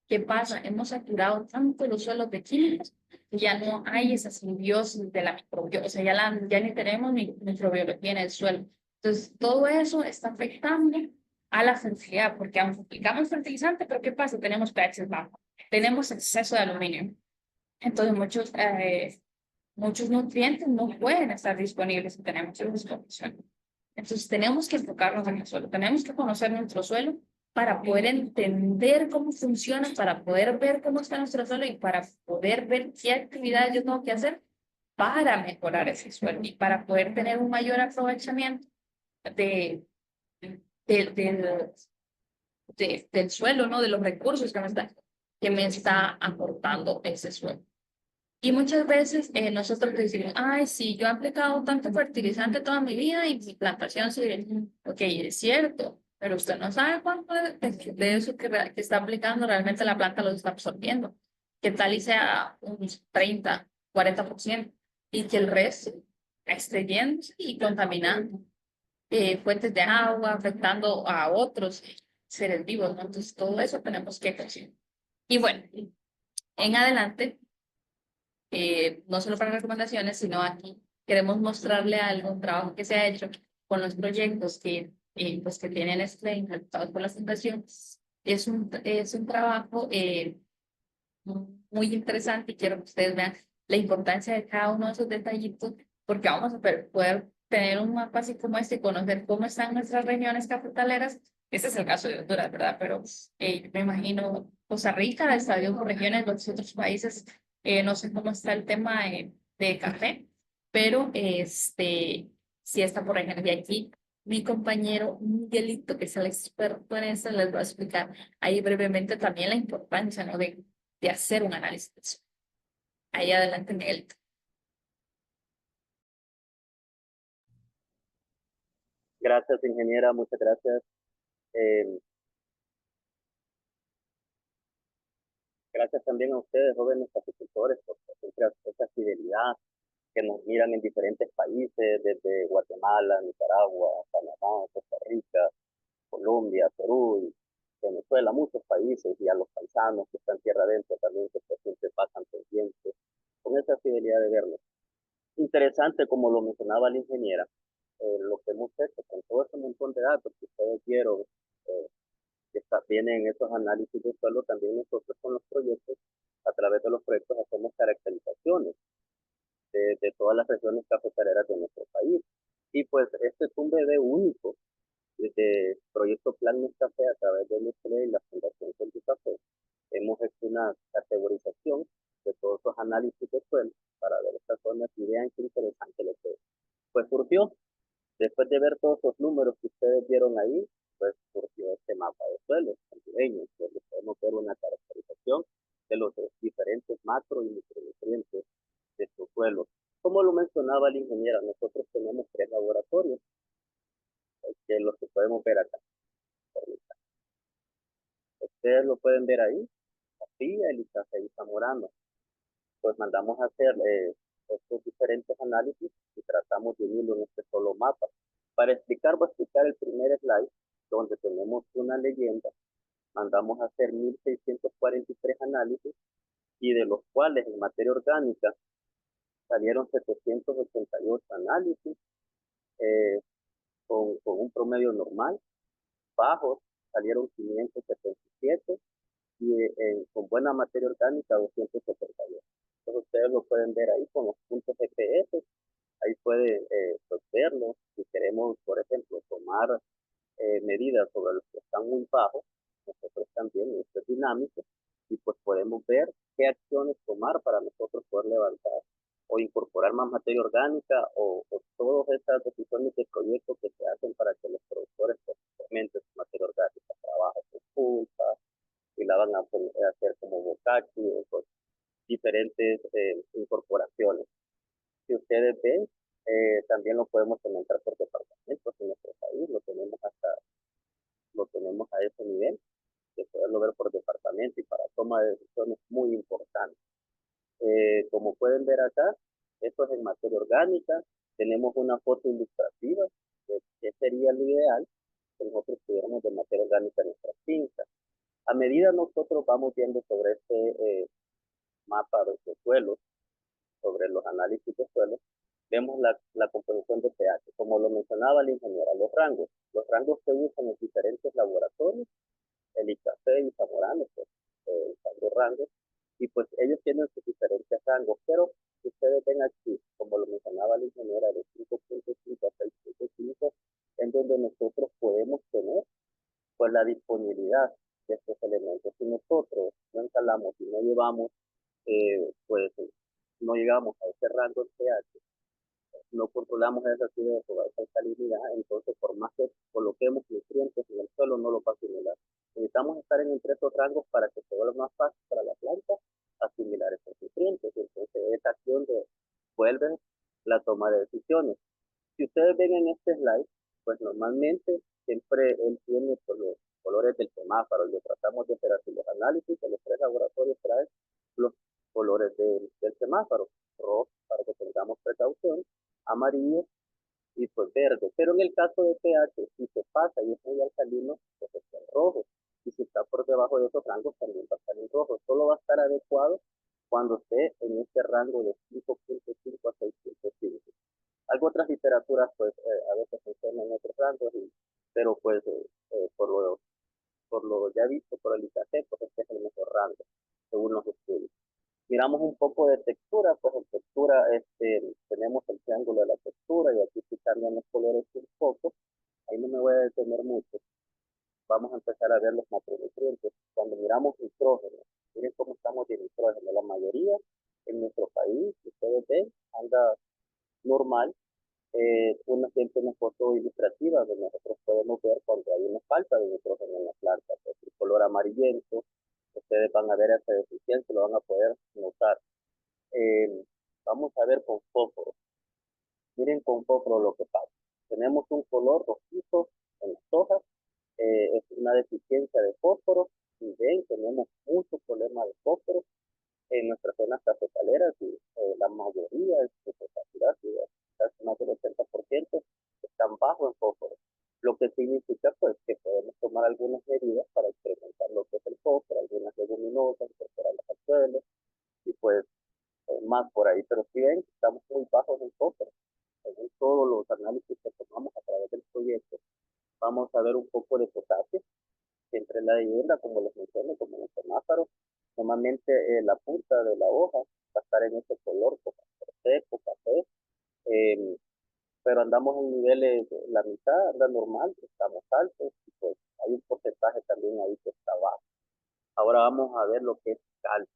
¿Qué pasa? Hemos saturado tanto los suelos de químicos que ya no hay esa simbiosis de la microbiología, o sea, ya ni tenemos microbiología en el suelo. Entonces, todo eso está afectando a la fertilidad, porque aunque aplicamos fertilizante, pero ¿qué pasa? Tenemos pH bajos, tenemos exceso de aluminio. Entonces, muchos nutrientes no pueden estar disponibles si tenemos esas condiciones. Entonces tenemos que enfocarnos en el suelo, tenemos que conocer nuestro suelo para poder entender cómo funciona, para poder ver cómo está nuestro suelo y para poder ver qué actividades yo tengo que hacer para mejorar ese suelo y para poder tener un mayor aprovechamiento de, de, de, del suelo, ¿no? De los recursos que me está aportando ese suelo. Y muchas veces nosotros decimos, ay, sí, yo he aplicado tanto fertilizante toda mi vida y mi plantación sigue. Ok, es cierto, pero usted no sabe cuánto de eso que está aplicando realmente la planta lo está absorbiendo. ¿Qué tal y sea un 30, 40% y que el resto esté yendo y contaminando fuentes de agua, afectando a otros seres vivos, ¿no? Entonces, todo eso tenemos que hacer. Y bueno, en adelante no solo para recomendaciones, sino aquí queremos mostrarle algo, un trabajo que se ha hecho con los proyectos pues que tienen impulsados por la Fundación. Es un trabajo muy interesante y quiero que ustedes vean la importancia de cada uno de esos detallitos, porque vamos a poder tener un mapa así como este, conocer cómo están nuestras regiones cafetaleras. Este es el caso de Honduras, ¿verdad? Pero me imagino Costa Rica, está bien por regiones, los otros países, no sé cómo está el tema de café, pero sí está por regiones. Y aquí mi compañero Miguelito, que es el experto en eso, les va a explicar ahí brevemente también la importancia, ¿no? De hacer un análisis. Ahí adelante, Miguel. Gracias, ingeniera, muchas gracias. Eh, Gracias también a ustedes, jóvenes agricultores, por siempre esa fidelidad que nos miran en diferentes países, desde Guatemala, Nicaragua, Panamá, Costa Rica, Colombia, Perú, Venezuela, muchos países, y a los paisanos que están tierra adentro también, que siempre pasan pendientes, con esa fidelidad de vernos. Interesante, como lo mencionaba la ingeniera, lo que hemos hecho con todo ese montón de datos que ustedes vieron, eh, que vienen esos análisis de suelo, también nosotros con los proyectos, a través de los proyectos hacemos caracterizaciones de todas las regiones cafetaleras de nuestro país. Y pues este es un bebé único desde Proyecto Plan Nescafé a través de Nestlé y la Fundación Café. Hemos hecho una categorización de todos esos análisis de suelo para ver estas zonas y vean qué interesante lo que pues surgió. Después de ver todos los números que ustedes vieron ahí, pues surgió este mapa de suelos hondureños, donde podemos ver una caracterización de los diferentes macro y micronutrientes de su suelo. Como lo mencionaba la ingeniera, nosotros tenemos 3 laboratorios que lo que podemos ver acá. Ustedes lo pueden ver ahí, así el Icafei Zamorano. Pues mandamos a hacer estos diferentes análisis y tratamos de unirlo en este solo mapa. Para explicar, voy a explicar el primer slide, donde tenemos una leyenda. Mandamos a hacer 1643 análisis y de los cuales en materia orgánica salieron 788 análisis con un promedio normal. Bajos salieron 577 y con buena materia orgánica 278. Entonces ustedes lo pueden ver ahí con los puntos GPS, ahí pueden pues, verlo. Si queremos, por ejemplo, tomar medidas sobre los que están muy bajos, nosotros también, esto es dinámico, y pues podemos ver qué acciones tomar para nosotros poder levantar o incorporar más materia orgánica o todas estas decisiones de proyectos que se hacen para que los productores pues, aumenten su materia orgánica, trabajo con pulpa, y la van a hacer como bocachi, pues, diferentes incorporaciones. Si ustedes ven, también lo podemos aumentar por departamentos en nuestro país, lo tenemos a ese nivel, de poderlo ver por departamento y para toma de decisiones muy importantes. Como pueden ver acá, esto es en materia orgánica, tenemos una foto ilustrativa de qué sería lo ideal que nosotros tuviéramos de materia orgánica en nuestras fincas. A medida nosotros vamos viendo sobre este mapa de suelos, sobre los análisis de suelos, vemos la composición de pH. Como lo mencionaba la ingeniera, los rangos se usan en diferentes laboratorios, el ICAFE y Zamorano, pues, usando rangos, y pues ellos tienen sus diferentes rangos, pero ustedes ven aquí, como lo mencionaba la ingeniera, de 5.5 a 6.5, en donde nosotros podemos tener pues la disponibilidad de estos elementos. Si nosotros no instalamos y no llevamos, pues no llegamos a ese rango de pH, no controlamos esa acidez o esa salinidad, entonces por más que coloquemos nutrientes en el suelo no lo va a asimilar. Necesitamos estar entre esos rangos para que se vuelva más fácil para la planta asimilar esos nutrientes. Entonces esa acción de vuelve la toma de decisiones. Si ustedes ven en este slide, pues normalmente siempre él tiene pues, los colores del semáforo. Lo tratamos de hacer así los análisis de los 3 laboratorios traen los colores del semáforo, rojo para que tengamos precaución, amarillo y pues verde. Pero en el caso de pH, si se pasa y es muy alcalino, pues está en rojo. Y si está por debajo de esos rangos, también va a estar en rojo. Solo va a estar adecuado cuando esté en este rango de 5.5 a 6.5. Algo otras literaturas, pues, a veces funcionan en otros rangos, pero pues, por lo ya visto por el ICAT, pues este es el mejor rango, según los estudios. Miramos un poco de textura, pues en textura tenemos el triángulo de la textura y aquí sí cambian los colores un poco. Ahí no me voy a detener mucho. Vamos a empezar a ver los macronutrientes. Cuando miramos nitrógeno, miren cómo estamos de nitrógeno. La mayoría en nuestro país, ustedes ven, anda normal. Siempre una foto ilustrativa donde nosotros podemos ver cuando hay una falta de nitrógeno en la planta, pues el color amarillento, ustedes van a ver esa deficiencia, lo van a poder notar. Vamos a ver con fósforo. Miren con fósforo lo que pasa. Tenemos un color rojizo en las hojas, es una deficiencia de fósforo, y ven, tenemos muchos problemas de fósforo en nuestras zonas cafetaleras y la mayoría de capacidad, casi más del 80%, están bajos en fósforo. Lo que significa pues que podemos tomar algunas medidas para incrementar lo que es el fósforo, algunas leguminosas, incorporarlas al suelo y pues más por ahí. Pero si ven, estamos muy bajos en fósforo. En todos los análisis que tomamos a través del proyecto, vamos a ver un poco de potasio, entre la leyenda, como les mencioné, como en el semáforo, normalmente la punta de la hoja va a estar en ese color, seco, café, pero andamos en niveles, la mitad anda normal, estamos altos, y pues hay un porcentaje también ahí que está bajo. Ahora vamos a ver lo que es calcio.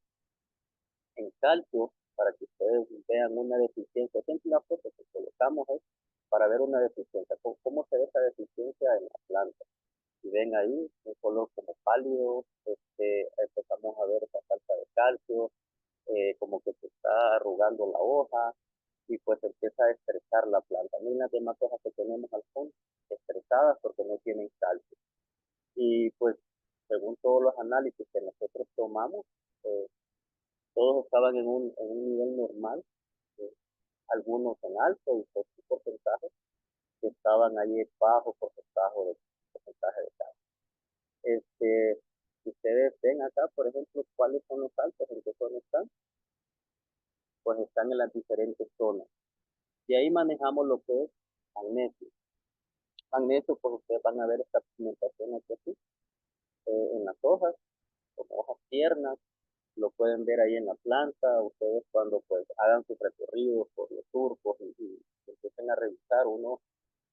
En calcio, para que ustedes vean una deficiencia, siempre la foto que colocamos es para ver una deficiencia, cómo se ve esa deficiencia en la planta. Si ven ahí, un color como pálido, empezamos a ver esa falta de calcio, como que se está arrugando la hoja y pues empieza a estrechar la planta. Miren las demás hojas que tenemos al fondo, estresadas porque no tienen calcio. Y pues, según todos los análisis que nosotros tomamos, eh, todos estaban en un nivel normal, eh, algunos en alto y por su porcentaje, que estaban ahí bajo porcentaje de calcio. Si ustedes ven acá, por ejemplo, cuáles son los altos, en qué zona están, pues están en las diferentes zonas. Y ahí manejamos lo que es magnesio. Magnesio, pues ustedes van a ver esta pigmentación aquí, en las hojas, como hojas tiernas, lo pueden ver ahí en la planta. Ustedes cuando pues hagan sus recorridos por los surcos y empiecen a revisar, uno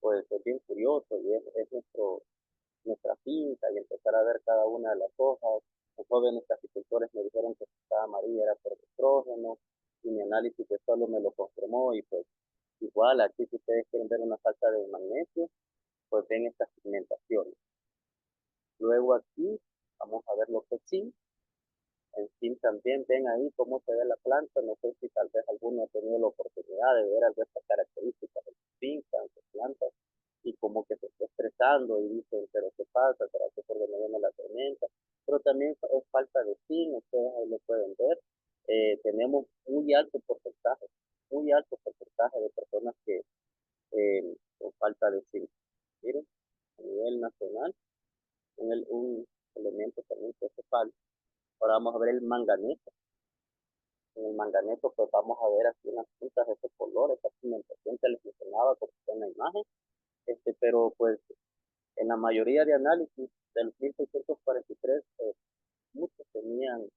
pues es bien curioso y es nuestra finca y empezar a ver cada una de las hojas. Los jóvenes caficultores me dijeron que si estaba amarilla era por nitrógeno y mi análisis de suelo me lo confirmó y pues igual aquí si ustedes quieren ver una falta de magnesio, pues ven estas pigmentaciones. Luego aquí vamos a ver lo que sí. En fin, también ven ahí cómo se ve la planta. No sé si tal vez alguno ha tenido la oportunidad de ver algunas características de sus fincas, de sus plantas, y como que se está estresando y dicen, pero ¿qué pasa? ¿Será que por donde viene la tormenta? Pero también es falta de zinc, ustedes ahí lo pueden ver. Tenemos muy alto porcentaje de personas que con falta de zinc. Miren, a nivel nacional, un elemento también que hace falta. Ahora vamos a ver el manganeso. En el manganeso pues vamos a ver aquí unas puntas de ese color, esa pigmentación que les mencionaba como está en la imagen. Pero pues en la mayoría de análisis del 1643 muchos tenían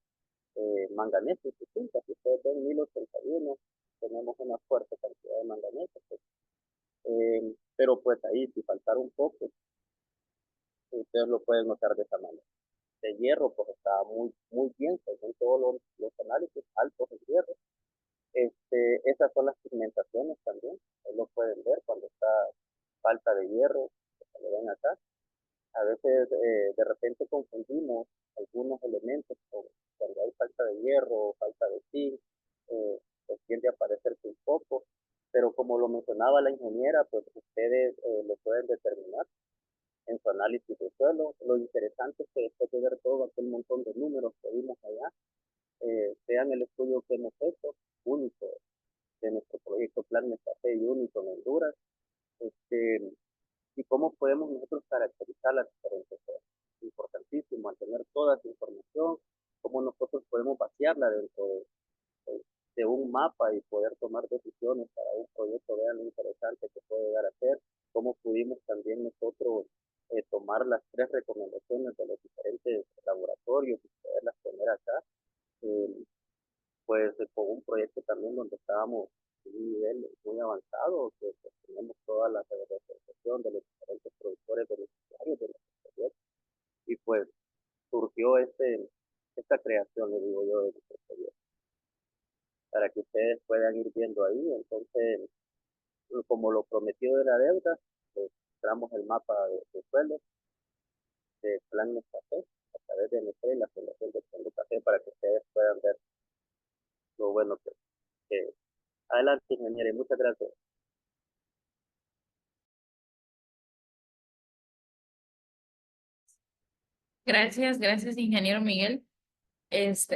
manganeso y sus puntas. Si ustedes ven 1081 tenemos una fuerte cantidad de manganeso. Pues. Pero pues ahí si faltara un poco, ustedes lo pueden notar de esa manera. De hierro pues está muy bien según todos los análisis altos de hierro. Esas son las pigmentaciones también, ahí lo pueden ver cuando está falta de hierro, que lo ven acá. A veces de repente confundimos algunos elementos cuando hay falta de hierro, falta de zinc, pues tiende a aparecerse un poco, pero como lo mencionaba la ingeniera, pues ustedes lo pueden determinar en su análisis de suelo. Lo interesante es que después de ver todo aquel montón de números que vimos allá, vean el estudio que hemos hecho, único, de nuestro proyecto Plan Café y único en Honduras, y cómo podemos nosotros caracterizar las diferentes zonas. Importantísimo mantener toda esa información, cómo nosotros podemos vaciarla dentro de un mapa y poder tomar decisiones para un proyecto. Vean lo interesante que puede llegar a ser, cómo pudimos también nosotros tomar las 3 recomendaciones de los diferentes laboratorios y poderlas poner acá, pues con un proyecto también donde estábamos en un nivel muy avanzado, que pues, tenemos toda la representación de los diferentes productores beneficiarios de nuestro proyecto, y pues surgió esta creación, le digo yo, de nuestro proyecto, para que ustedes puedan ir viendo ahí. Entonces, como lo prometido de la deuda, pues mostramos el mapa de suelos de Plan Café a través de NC y la Fundación de Plan Café para que ustedes puedan ver lo bueno que adelante, ingeniero, y muchas gracias. Gracias, ingeniero Miguel.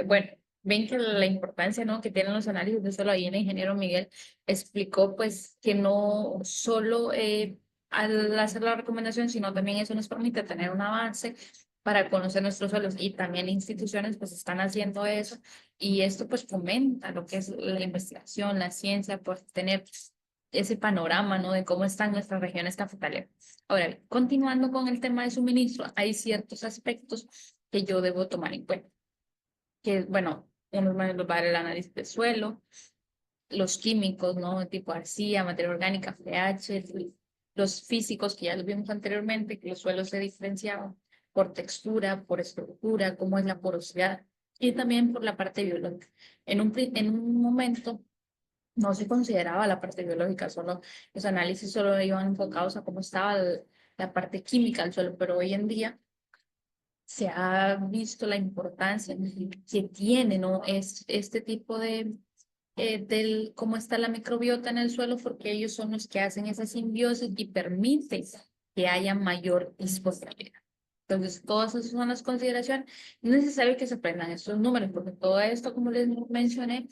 Bueno, ven que la importancia, ¿no?, que tienen los análisis de suelo. Ahí el ingeniero Miguel explicó pues que no solo al hacer la recomendación, sino también eso nos permite tener un avance para conocer nuestros suelos, y también instituciones pues están haciendo eso, y esto pues fomenta lo que es la investigación, la ciencia, por tener ese panorama, ¿no?, de cómo están nuestras regiones cafetaleras. Ahora bien, continuando con el tema de suministro, hay ciertos aspectos que yo debo tomar en cuenta, que, bueno, uno va a ver el análisis del suelo, los químicos, ¿no?, tipo arcilla, materia orgánica, pH, los físicos que ya los vimos anteriormente, que los suelos se diferenciaban por textura, por estructura, cómo es la porosidad, y también por la parte biológica. En un momento no se consideraba la parte biológica, solo los análisis solo iban enfocados a cómo estaba la parte química del suelo, pero hoy en día se ha visto la importancia que tiene, ¿no?, es este tipo del cómo está la microbiota en el suelo, porque ellos son los que hacen esa simbiosis y permiten que haya mayor disponibilidad. Entonces, todas esas son las consideraciones. No es necesario que se aprendan estos números, porque todo esto, como les mencioné,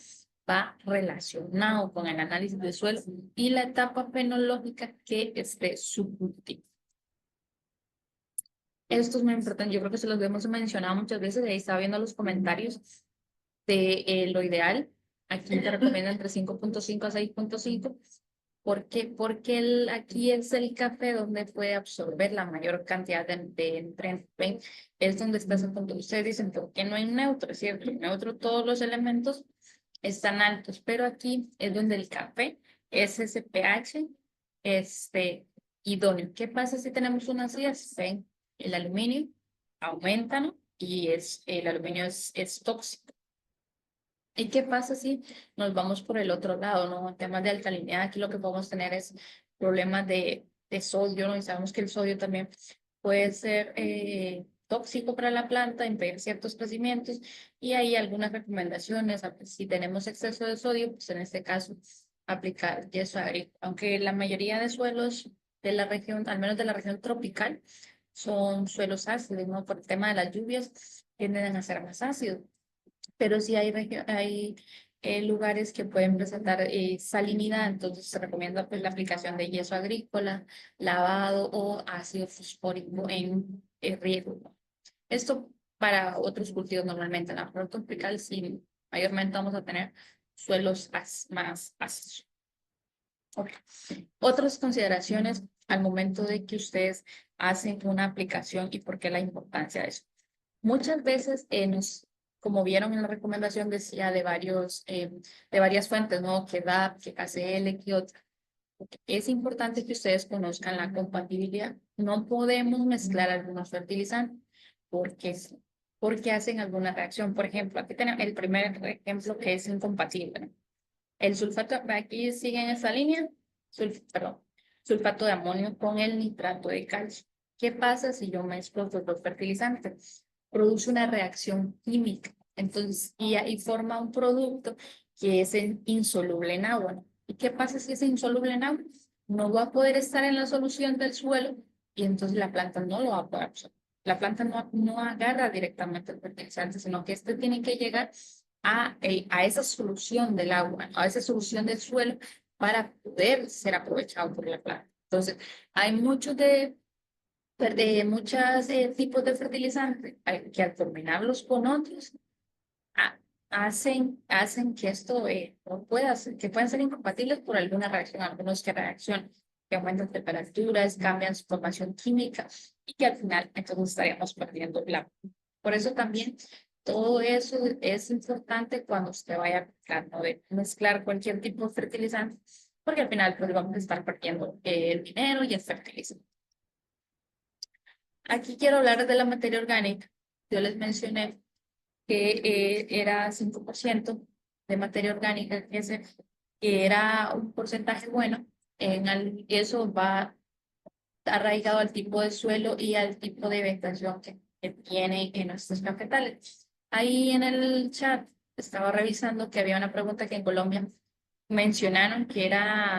va relacionado con el análisis de suelo y la etapa fenológica que esté subjuntiva. Esto es muy importante, yo creo que se los hemos mencionado muchas veces, ahí estaba viendo los comentarios de lo ideal. Aquí te recomiendo entre 5.5 a 6.5. ¿Por qué? Porque aquí es el café donde puede absorber la mayor cantidad de nutrientes. ¿Ven? Es donde está ese punto. Ustedes dicen, ¿por qué no hay neutro? Es cierto, en neutro todos los elementos están altos, pero aquí es donde el café es ese pH idóneo. ¿Qué pasa si tenemos unas vías? Ven, el aluminio aumenta, ¿no? Y el aluminio es tóxico. ¿Y qué pasa si nos vamos por el otro lado, ¿no? En temas de alcalinidad, aquí lo que podemos tener es problemas de sodio, ¿no? Y sabemos que el sodio también puede ser tóxico para la planta, impedir ciertos crecimientos, y hay algunas recomendaciones, si tenemos exceso de sodio, pues en este caso aplicar yeso agrícola, aunque la mayoría de suelos de la región, al menos de la región tropical, son suelos ácidos, ¿no? Por el tema de las lluvias, tienden a ser más ácidos, pero sí hay lugares que pueden presentar salinidad, entonces se recomienda pues, la aplicación de yeso agrícola, lavado o ácido fosfórico en riego. Esto para otros cultivos normalmente, en la flora tropical sí, mayormente vamos a tener suelos más ácidos. Okay. Otras consideraciones al momento de que ustedes hacen una aplicación y por qué la importancia de eso. Muchas veces como vieron en la recomendación, decía de varias fuentes, ¿no? Que DAP, que KCL, que otra. Es importante que ustedes conozcan la compatibilidad. No podemos mezclar algunos fertilizantes porque, porque hacen alguna reacción. Por ejemplo, aquí tenemos el primer ejemplo que es incompatible, ¿no? El sulfato, aquí sigue en esa línea, sulfato de amonio con el nitrato de calcio. ¿Qué pasa si yo mezclo los dos fertilizantes? Produce una reacción química, entonces, y ahí forma un producto que es insoluble en agua, ¿no? ¿Y qué pasa si es insoluble en agua? No va a poder estar en la solución del suelo y entonces la planta no lo va a poder absorber. La planta no agarra directamente el fertilizante, sino que este tiene que llegar a esa solución del agua, a esa solución del suelo para poder ser aprovechado por la planta. Entonces, hay muchos tipos de fertilizantes que al combinarlos con otros hacen que esto no pueda ser, que puedan ser incompatibles por alguna reacción, algunos que reaccionan, que aumentan temperaturas, cambian su formación química y que al final entonces estaríamos perdiendo la. Por eso también todo eso es importante cuando usted vaya a aplicar, ¿no? De mezclar cualquier tipo de fertilizante, porque al final pues vamos a estar perdiendo el dinero y el fertilizante. Aquí quiero hablar de la materia orgánica. Yo les mencioné que era 5% de materia orgánica, que era un porcentaje bueno. Eso va arraigado al tipo de suelo y al tipo de vegetación que tiene en nuestros cafetales. Ahí en el chat estaba revisando que había una pregunta que en Colombia mencionaron que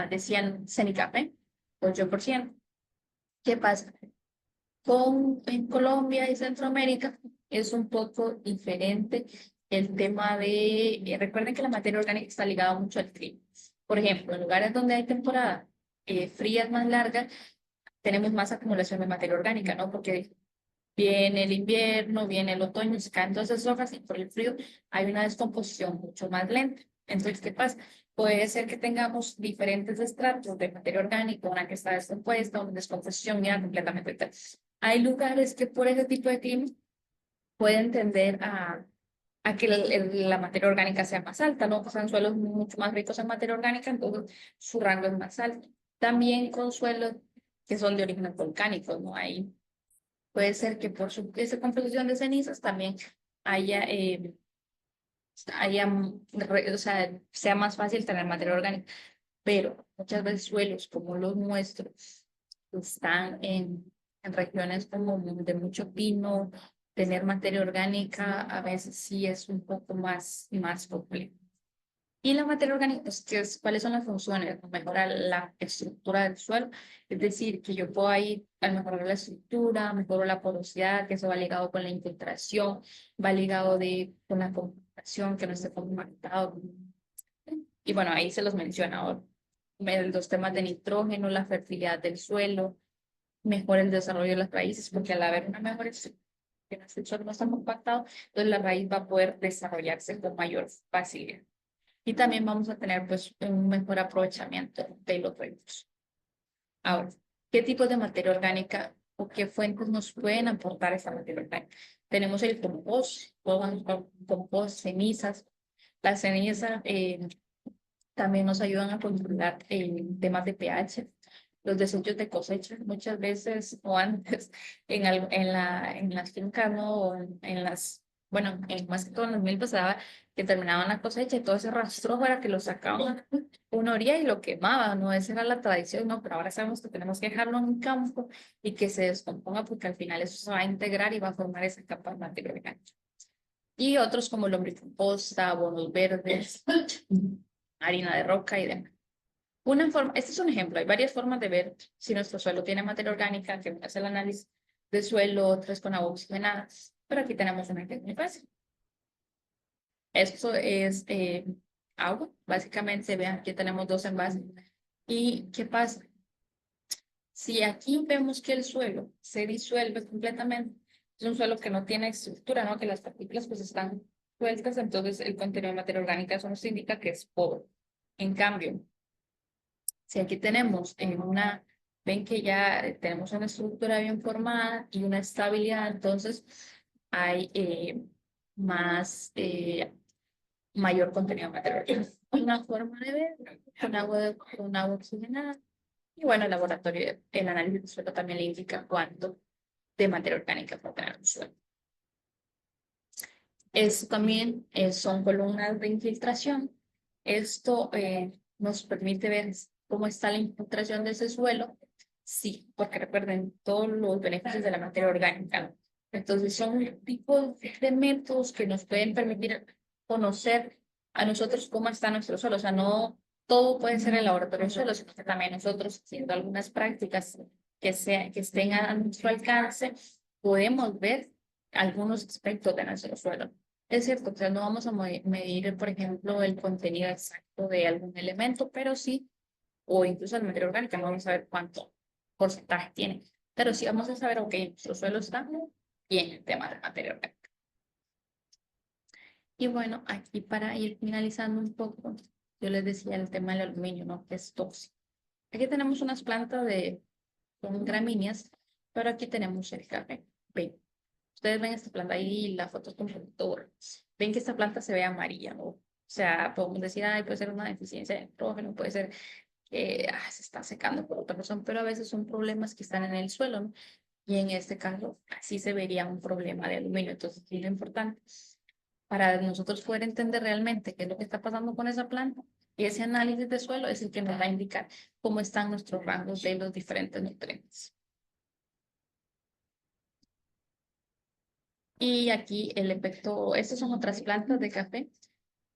decían cenicafé, 8%. ¿Qué pasa? En Colombia y Centroamérica es un poco diferente el tema recuerden que la materia orgánica está ligada mucho al clima. Por ejemplo, en lugares donde hay temporada frías más largas, tenemos más acumulación de materia orgánica, ¿no? Porque viene el invierno, viene el otoño, se caen todas esas hojas y por el frío hay una descomposición mucho más lenta. Entonces, ¿qué pasa? Puede ser que tengamos diferentes estratos de materia orgánica, una que está descompuesta, una descomposición ya completamente tal. Hay lugares que por ese tipo de clima pueden tender a que la materia orgánica sea más alta, ¿no? Pues son suelos mucho más ricos en materia orgánica, entonces su rango es más alto. También con suelos que son de origen volcánico, ¿no? Hay puede ser que por esa composición de cenizas también haya, o sea, sea más fácil tener materia orgánica, pero muchas veces suelos como los nuestros están en regiones como de mucho pino, tener materia orgánica a veces sí es un poco más complejo. Y la materia orgánica, pues, ¿cuáles son las funciones? Mejorar la estructura del suelo, es decir, que yo puedo ahí al mejorar la estructura, mejoro la porosidad, que eso va ligado con la infiltración, va ligado con la compactación, que no esté compactado. Y bueno, ahí se los menciona ahora. Los temas de nitrógeno, la fertilidad del suelo, mejora el desarrollo de las raíces, porque al haber una mejor estructura, que el suelo no está compactado, entonces la raíz va a poder desarrollarse con mayor facilidad. Y también vamos a tener pues un mejor aprovechamiento de los recursos. Ahora, ¿qué tipos de materia orgánica o qué fuentes nos pueden aportar esta materia orgánica? Tenemos el compost, compost, cenizas. Las cenizas también nos ayudan a controlar temas de pH. Los desechos de cosecha, muchas veces o antes en las fincas, ¿no? O en las, bueno, más que todo en los milpas se daba que terminaban la cosecha y todo ese rastrojo era que lo sacaban a una orilla y lo quemaban, ¿no? Esa era la tradición, ¿no? Pero ahora sabemos que tenemos que dejarlo en un campo y que se descomponga porque al final eso se va a integrar y va a formar esa capa de materia orgánica. Y otros como lombricomposta, abonos verdes, harina de roca y demás. Este es un ejemplo, hay varias formas de ver si nuestro suelo tiene materia orgánica, que hace el análisis de suelo, otras con agua oxigenada, pero aquí tenemos una que es muy fácil. Esto es agua, básicamente, vean, aquí tenemos 2 envases. ¿Y qué pasa? Si aquí vemos que el suelo se disuelve completamente, es un suelo que no tiene estructura, ¿no? Que las partículas pues están sueltas, entonces el contenido de materia orgánica eso nos indica que es pobre. En cambio, si aquí tenemos ven que ya tenemos una estructura bien formada y una estabilidad, entonces hay mayor contenido de material orgánico. Una forma de ver con agua oxigenada. Y bueno, el laboratorio, el análisis de suelo también le indica cuánto de materia orgánica puede tener un suelo. Esto también son columnas de infiltración. Esto nos permite ver cómo está la infiltración de ese suelo. Sí, porque recuerden todos los beneficios de la materia orgánica, ¿no? Entonces son un tipo de métodos que nos pueden permitir conocer a nosotros cómo está nuestro suelo. O sea, no todo puede ser el laboratorio de suelo, sino que también nosotros haciendo algunas prácticas que estén a nuestro alcance, podemos ver algunos aspectos de nuestro suelo. Es cierto, o sea, no vamos a medir, por ejemplo, el contenido exacto de algún elemento, pero sí, o incluso la materia orgánica, no vamos a ver cuánto porcentaje tiene. Pero sí vamos a saber, ok, nuestro suelo está bien el tema de materia orgánica. Y bueno, aquí para ir finalizando un poco, yo les decía el tema del aluminio, ¿no? Que es tóxico. Aquí tenemos unas plantas son gramíneas, pero aquí tenemos el café. Ven, ustedes ven esta planta ahí, la foto con productor. Ven que esta planta se ve amarilla, ¿no? O sea, podemos decir, ay, puede ser una deficiencia de nitrógeno, puede ser que se está secando por otra razón, pero a veces son problemas que están en el suelo, ¿no? Y en este caso, así se vería un problema de aluminio. Entonces, es lo importante para nosotros poder entender realmente qué es lo que está pasando con esa planta. Y ese análisis de suelo es el que nos va a indicar cómo están nuestros rangos de los diferentes nutrientes. Y aquí el efecto, estas son otras plantas de café.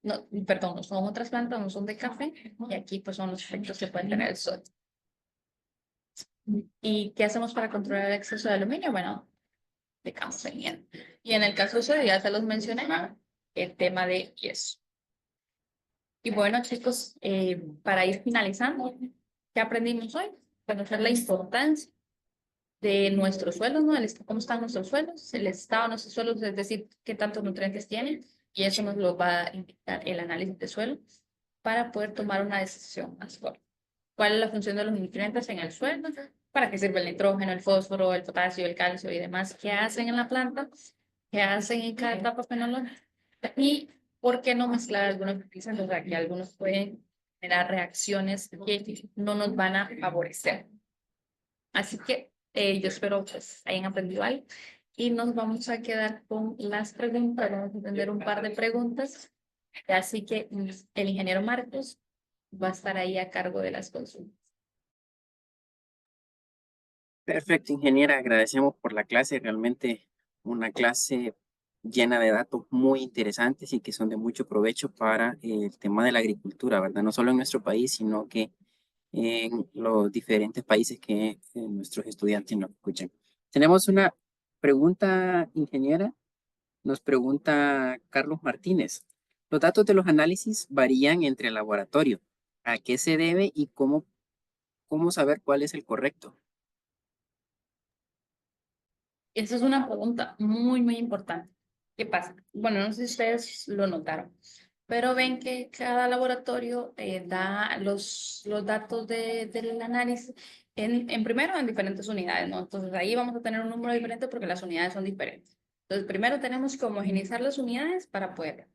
No, perdón, no son otras plantas, no son de café. Y aquí pues son los efectos que puede tener el sol. ¿Y qué hacemos para controlar el exceso de aluminio? Bueno, dejamos en hielo. Y en el caso de sodio, ya se los mencioné, el tema de yeso. Y bueno, chicos, para ir finalizando, ¿qué aprendimos hoy? Conocer la importancia de nuestros suelos, ¿no? Cómo están nuestros suelos, el estado de nuestros suelos, es decir, qué tantos nutrientes tienen, y eso nos lo va a indicar el análisis de suelo para poder tomar una decisión mejor. ¿Cuál es la función de los nutrientes en el suelo? ¿Para qué sirve el nitrógeno, el fósforo, el potasio, el calcio y demás? ¿Qué hacen en la planta? ¿Qué hacen en cada etapa fenológica? Y ¿por qué no mezclar algunos fertilizantes? O sea, que algunos pueden generar reacciones que no nos van a favorecer. Así que yo espero pues hayan aprendido algo y nos vamos a quedar con las preguntas, vamos a entender un par de preguntas. Así que el ingeniero Marcos va a estar ahí a cargo de las consultas. Perfecto, ingeniera. Agradecemos por la clase. Realmente una clase llena de datos muy interesantes y que son de mucho provecho para el tema de la agricultura, ¿verdad? No solo en nuestro país, sino que en los diferentes países que nuestros estudiantes nos escuchan. Tenemos una pregunta, ingeniera. Nos pregunta Carlos Martínez. Los datos de los análisis varían entre el laboratorio. ¿A qué se debe y cómo saber cuál es el correcto? Esa es una pregunta muy, muy importante. ¿Qué pasa? Bueno, no sé si ustedes lo notaron, pero ven que cada laboratorio da los datos del análisis en primero en diferentes unidades, ¿no? Entonces ahí vamos a tener un número diferente porque las unidades son diferentes. Entonces primero tenemos que homogeneizar las unidades para poder.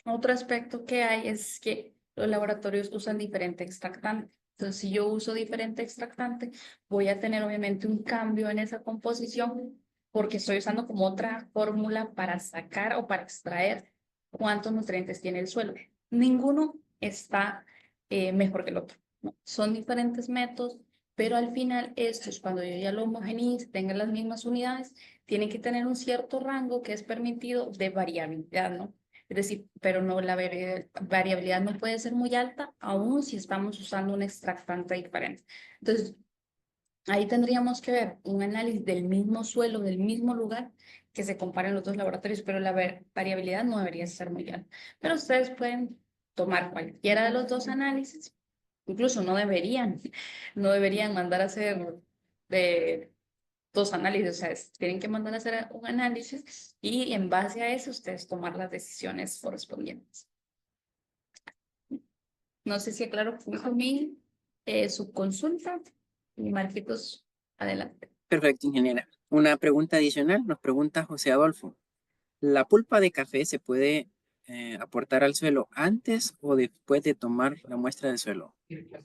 Otro aspecto que hay es que los laboratorios usan diferente extractante. Entonces, si yo uso diferente extractante, voy a tener obviamente un cambio en esa composición porque estoy usando como otra fórmula para sacar o para extraer cuántos nutrientes tiene el suelo. Ninguno está mejor que el otro, ¿no? Son diferentes métodos, pero al final estos, cuando yo ya lo homogeneice, tengan las mismas unidades, tienen que tener un cierto rango que es permitido de variabilidad, ¿no? Es decir, pero no, la variabilidad no puede ser muy alta, aun si estamos usando un extractante diferente. Entonces, ahí tendríamos que ver un análisis del mismo suelo, del mismo lugar, que se comparen los dos laboratorios, pero la variabilidad no debería ser muy alta. Pero ustedes pueden tomar cualquiera de los dos análisis, incluso no deberían mandar a hacer de dos análisis, o sea, tienen que mandar a hacer un análisis y en base a eso ustedes tomar las decisiones correspondientes. No sé si aclaro con mí su consulta y Marquitos, adelante. Perfecto, ingeniera. Una pregunta adicional nos pregunta José Adolfo. ¿La pulpa de café se puede aportar al suelo antes o después de tomar la muestra del suelo? Esa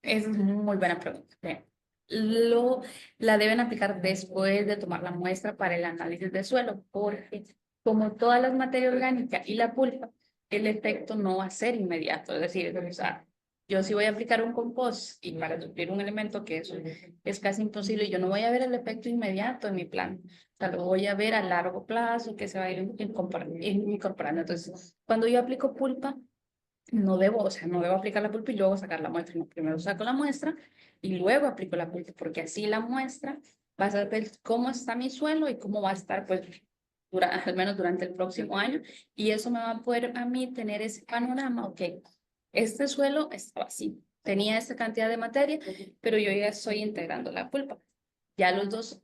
es muy buena pregunta. Bien. Lo, la deben aplicar después de tomar la muestra para el análisis de suelo, porque como todas las materias orgánicas y la pulpa, el efecto no va a ser inmediato. Es decir, o sea, yo si voy a aplicar un compost y para suplir un elemento que es casi imposible, yo no voy a ver el efecto inmediato en mi plan. O sea, lo voy a ver a largo plazo que se va a ir incorporando. Entonces, cuando yo aplico pulpa, no debo, o sea, no debo aplicar la pulpa y luego sacar la muestra. No, primero saco la muestra y luego aplico la pulpa, porque así la muestra va a saber cómo está mi suelo y cómo va a estar, pues, al menos durante el próximo año. Y eso me va a poder a mí tener ese panorama, ok, este suelo estaba así, tenía esta cantidad de materia, pero yo ya estoy integrando la pulpa. Ya los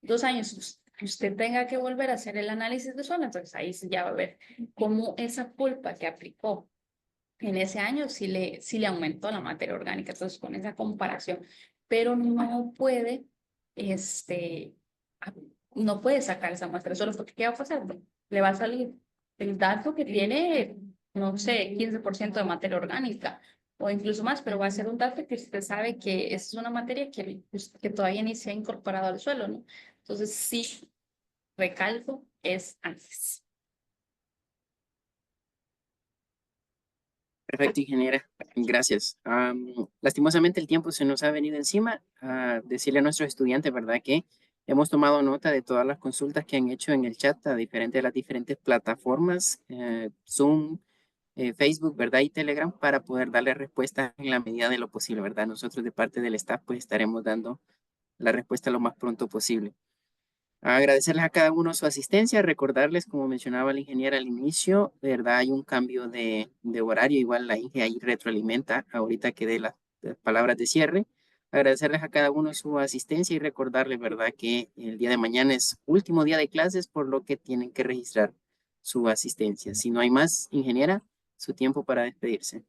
dos años que usted tenga que volver a hacer el análisis de suelo, entonces ahí sí ya va a ver cómo esa pulpa que aplicó en ese año sí le aumentó la materia orgánica, entonces con esa comparación, pero no puede, este, a- no puede sacar esa muestra solo porque ¿qué va a pasar? Le va a salir el dato que tiene, no sé, 15% de materia orgánica o incluso más, pero va a ser un dato que usted sabe que es una materia que todavía ni se ha incorporado al suelo, ¿no? Entonces sí, recalco, es antes. Perfecto, ingeniera. Gracias. Lastimosamente el tiempo se nos ha venido encima. Decirle a nuestros estudiantes, ¿verdad? Que hemos tomado nota de todas las consultas que han hecho en el chat a las diferentes plataformas, Zoom, Facebook, ¿verdad? Y Telegram para poder darle respuesta en la medida de lo posible, ¿verdad? Nosotros de parte del staff pues estaremos dando la respuesta lo más pronto posible. Agradecerles a cada uno su asistencia, recordarles, como mencionaba la ingeniera al inicio, de verdad hay un cambio de horario, igual la Inge ahí retroalimenta, ahorita que dé las palabras de cierre. Agradecerles a cada uno su asistencia y recordarles, ¿verdad?, que el día de mañana es último día de clases, por lo que tienen que registrar su asistencia. Si no hay más, ingeniera, su tiempo para despedirse.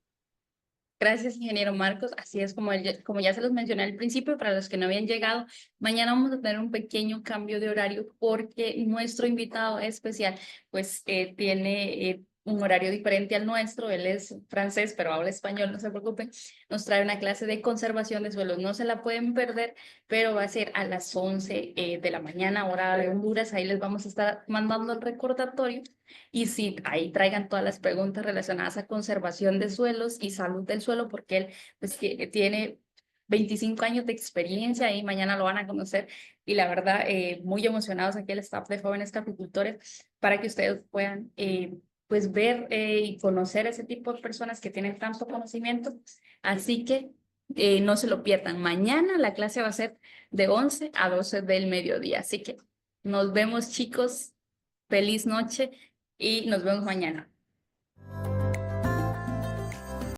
Gracias, ingeniero Marcos. Así es como ya se los mencioné al principio, para los que no habían llegado, mañana vamos a tener un pequeño cambio de horario porque nuestro invitado especial pues tiene un horario diferente al nuestro. Él es francés, pero habla español, no se preocupen. Nos trae una clase de conservación de suelos. No se la pueden perder, pero va a ser a las 11 de la mañana, hora de Honduras. Ahí les vamos a estar mandando el recordatorio. Y sí, ahí traigan todas las preguntas relacionadas a conservación de suelos y salud del suelo, porque él pues, tiene 25 años de experiencia y mañana lo van a conocer. Y la verdad, muy emocionados aquí el staff de Jóvenes Caficultores para que ustedes puedan pues ver y conocer ese tipo de personas que tienen tanto conocimiento. Así que no se lo pierdan. Mañana la clase va a ser de 11 a 12 del mediodía. Así que nos vemos, chicos. Feliz noche y nos vemos mañana.